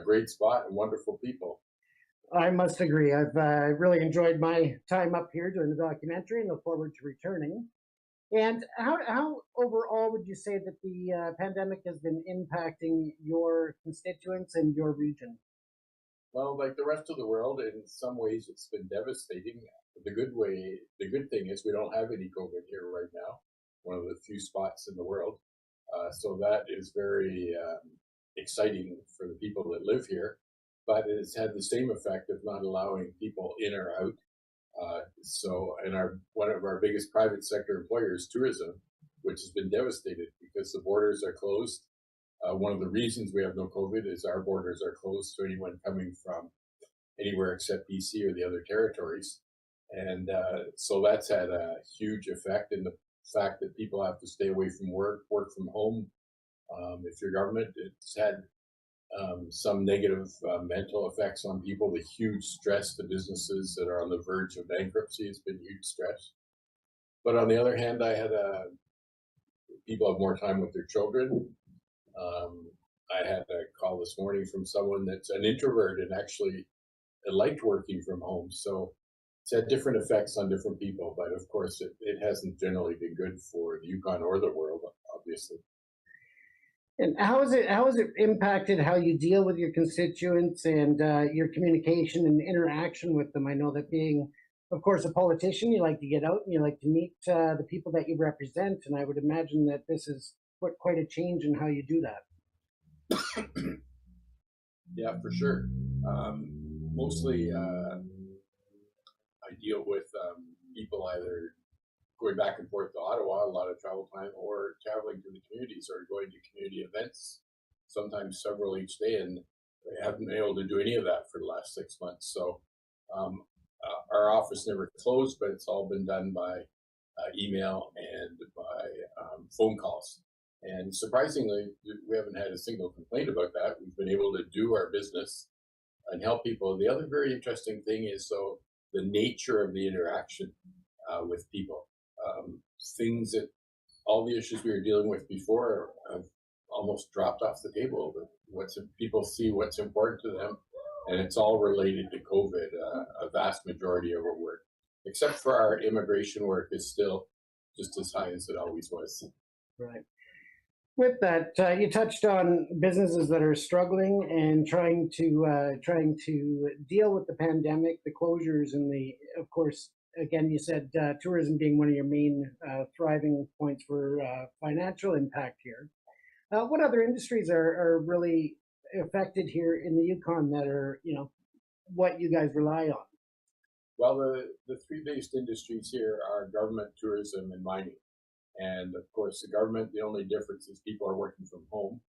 S5: great spot and wonderful people.
S1: I must agree. I've really enjoyed my time up here doing the documentary and look forward to returning. And how overall would you say that the pandemic has been impacting your constituents and your region?
S5: Well, like the rest of the world, in some ways it's been devastating. The good thing is we don't have any COVID here right now, one of the few spots in the world. So that is very exciting for the people that live here. But it's had the same effect of not allowing people in or out. And one of our biggest private sector employers, tourism, which has been devastated because the borders are closed. One of the reasons we have no COVID is our borders are closed to anyone coming from anywhere except BC or the other territories. And so that's had a huge effect in the fact that people have to stay away from work from home. If your government, it's had some negative mental effects on people, the huge stress to businesses that are on the verge of bankruptcy has been huge stress. But on the other hand, I had people have more time with their children. I had a call this morning from someone that's an introvert and actually liked working from home. So it's had different effects on different people, but of course it hasn't generally been good for the Yukon or the world, obviously.
S1: And how has it impacted how you deal with your constituents and your communication and interaction with them? I know that being of course, a politician. You like to get out and you like to meet the people that you represent. And I would imagine that this is quite a change in how you do that.
S5: Yeah, for sure. Mostly, I deal with people either going back and forth to Ottawa, a lot of travel time, or traveling to the communities or going to community events, sometimes several each day. And I haven't been able to do any of that for the last 6 months. So our office never closed, but it's all been done by email and by phone calls. And surprisingly, we haven't had a single complaint about that. We've been able to do our business and help people. The other very interesting thing is the nature of the interaction with people. Things that all the issues we were dealing with before have almost dropped off the table. People see what's important to them, and it's all related to COVID. A vast majority of our work, except for our immigration work, is still just as high as it always was.
S1: Right. With that, you touched on businesses that are struggling and trying to deal with the pandemic, the closures, and of course, again, you said tourism being one of your main thriving points for financial impact here. What other industries are really affected here in the Yukon that are, what you guys rely on?
S5: Well, the three biggest industries here are government, tourism, and mining. And of course, the government, the only difference is people are working from home.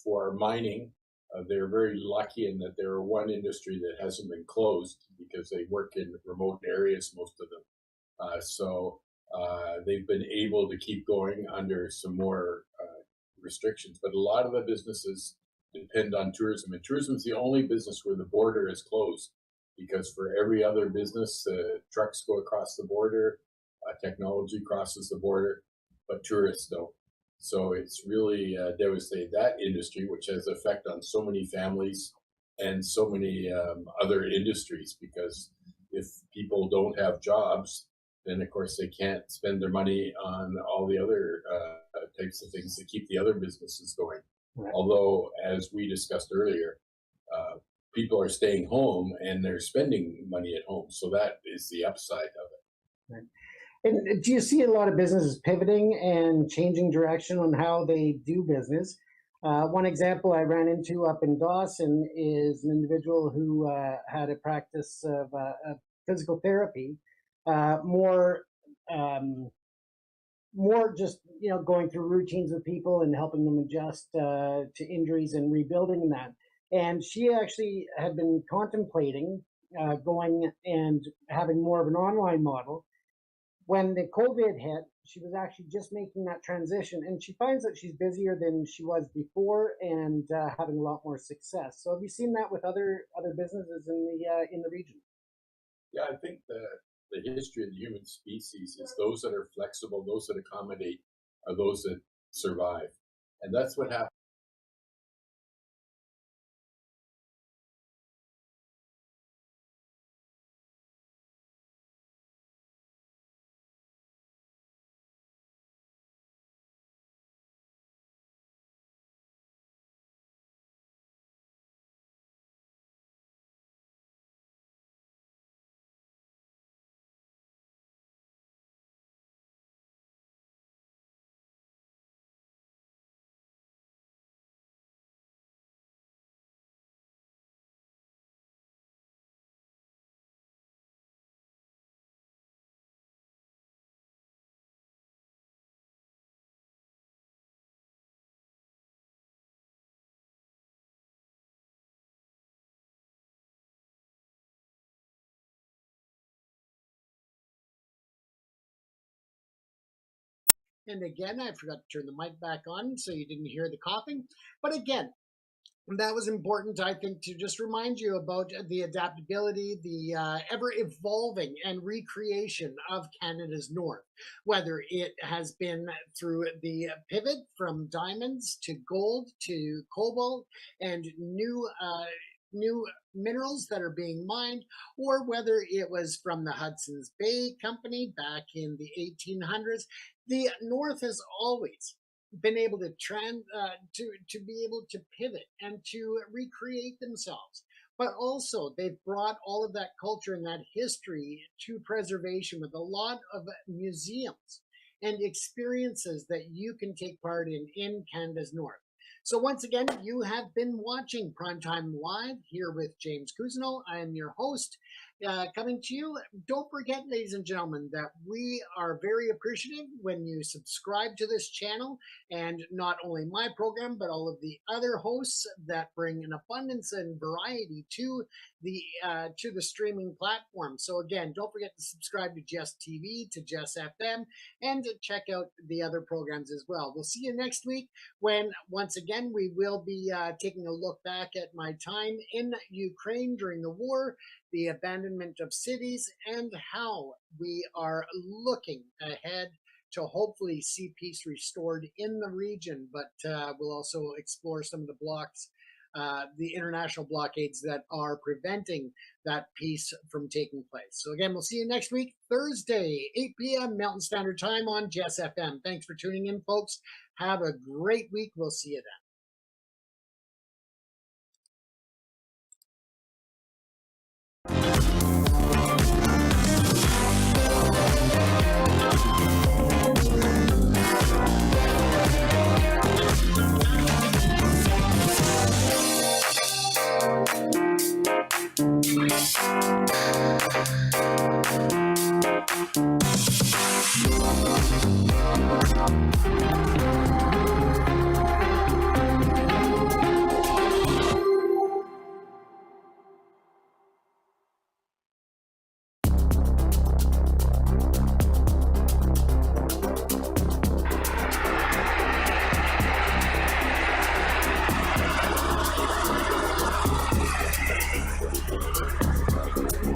S5: For mining, they're very lucky in that they're one industry that hasn't been closed because they work in remote areas, most of them. So they've been able to keep going under some more restrictions. But a lot of the businesses depend on tourism. And tourism is the only business where the border is closed, because for every other business, trucks go across the border, technology crosses the border, but tourists don't. So it's really devastated that industry, which has effect on so many families and so many other industries, because if people don't have jobs, then of course they can't spend their money on all the other types of things that keep the other businesses going. Right. Although, as we discussed earlier, people are staying home and they're spending money at home. So that is the upside of it.
S1: Right. And do you see a lot of businesses pivoting and changing direction on how they do business? One example I ran into up in Dawson is an individual who had a practice of physical therapy, more just going through routines with people and helping them adjust to injuries and rebuilding that. And she actually had been contemplating going and having more of an online model. When the COVID hit, she was actually just making that transition, and she finds that she's busier than she was before and having a lot more success. So have you seen that with other businesses in the region?
S5: Yeah, I think the history of the human species is those that are flexible, those that accommodate, are those that survive. And that's what happened.
S1: And again, I forgot to turn the mic back on, so you didn't hear the coughing. But again, that was important, I think, to just remind you about the adaptability, the ever-evolving and recreation of Canada's North, whether it has been through the pivot from diamonds to gold to cobalt and new minerals that are being mined, or whether it was from the Hudson's Bay Company back in the 1800s. The North has always been able to be able to pivot and to recreate themselves, but also they've brought all of that culture and that history to preservation with a lot of museums and experiences that you can take part in Canada's North. So once again, you have been watching Primetime Live here with James Cousineau. I am your host, coming to you. Don't forget, ladies and gentlemen, that we are very appreciative when you subscribe to this channel, and not only my program, but all of the other hosts that bring an abundance and variety to the streaming platform. So again, don't forget to subscribe to Jess TV, to Jess FM, and to check out the other programs as well. We'll see you next week when, once again, we will be taking a look back at my time in Ukraine during the war, the abandonment of cities, and how we are looking ahead to hopefully see peace restored in the region. But we'll also explore some of the blocks, the international blockades that are preventing that peace from taking place. So again, we'll see you next week, Thursday, 8 p.m. Mountain Standard Time on Jess FM. Thanks for tuning in, folks. Have a great week. We'll see you then.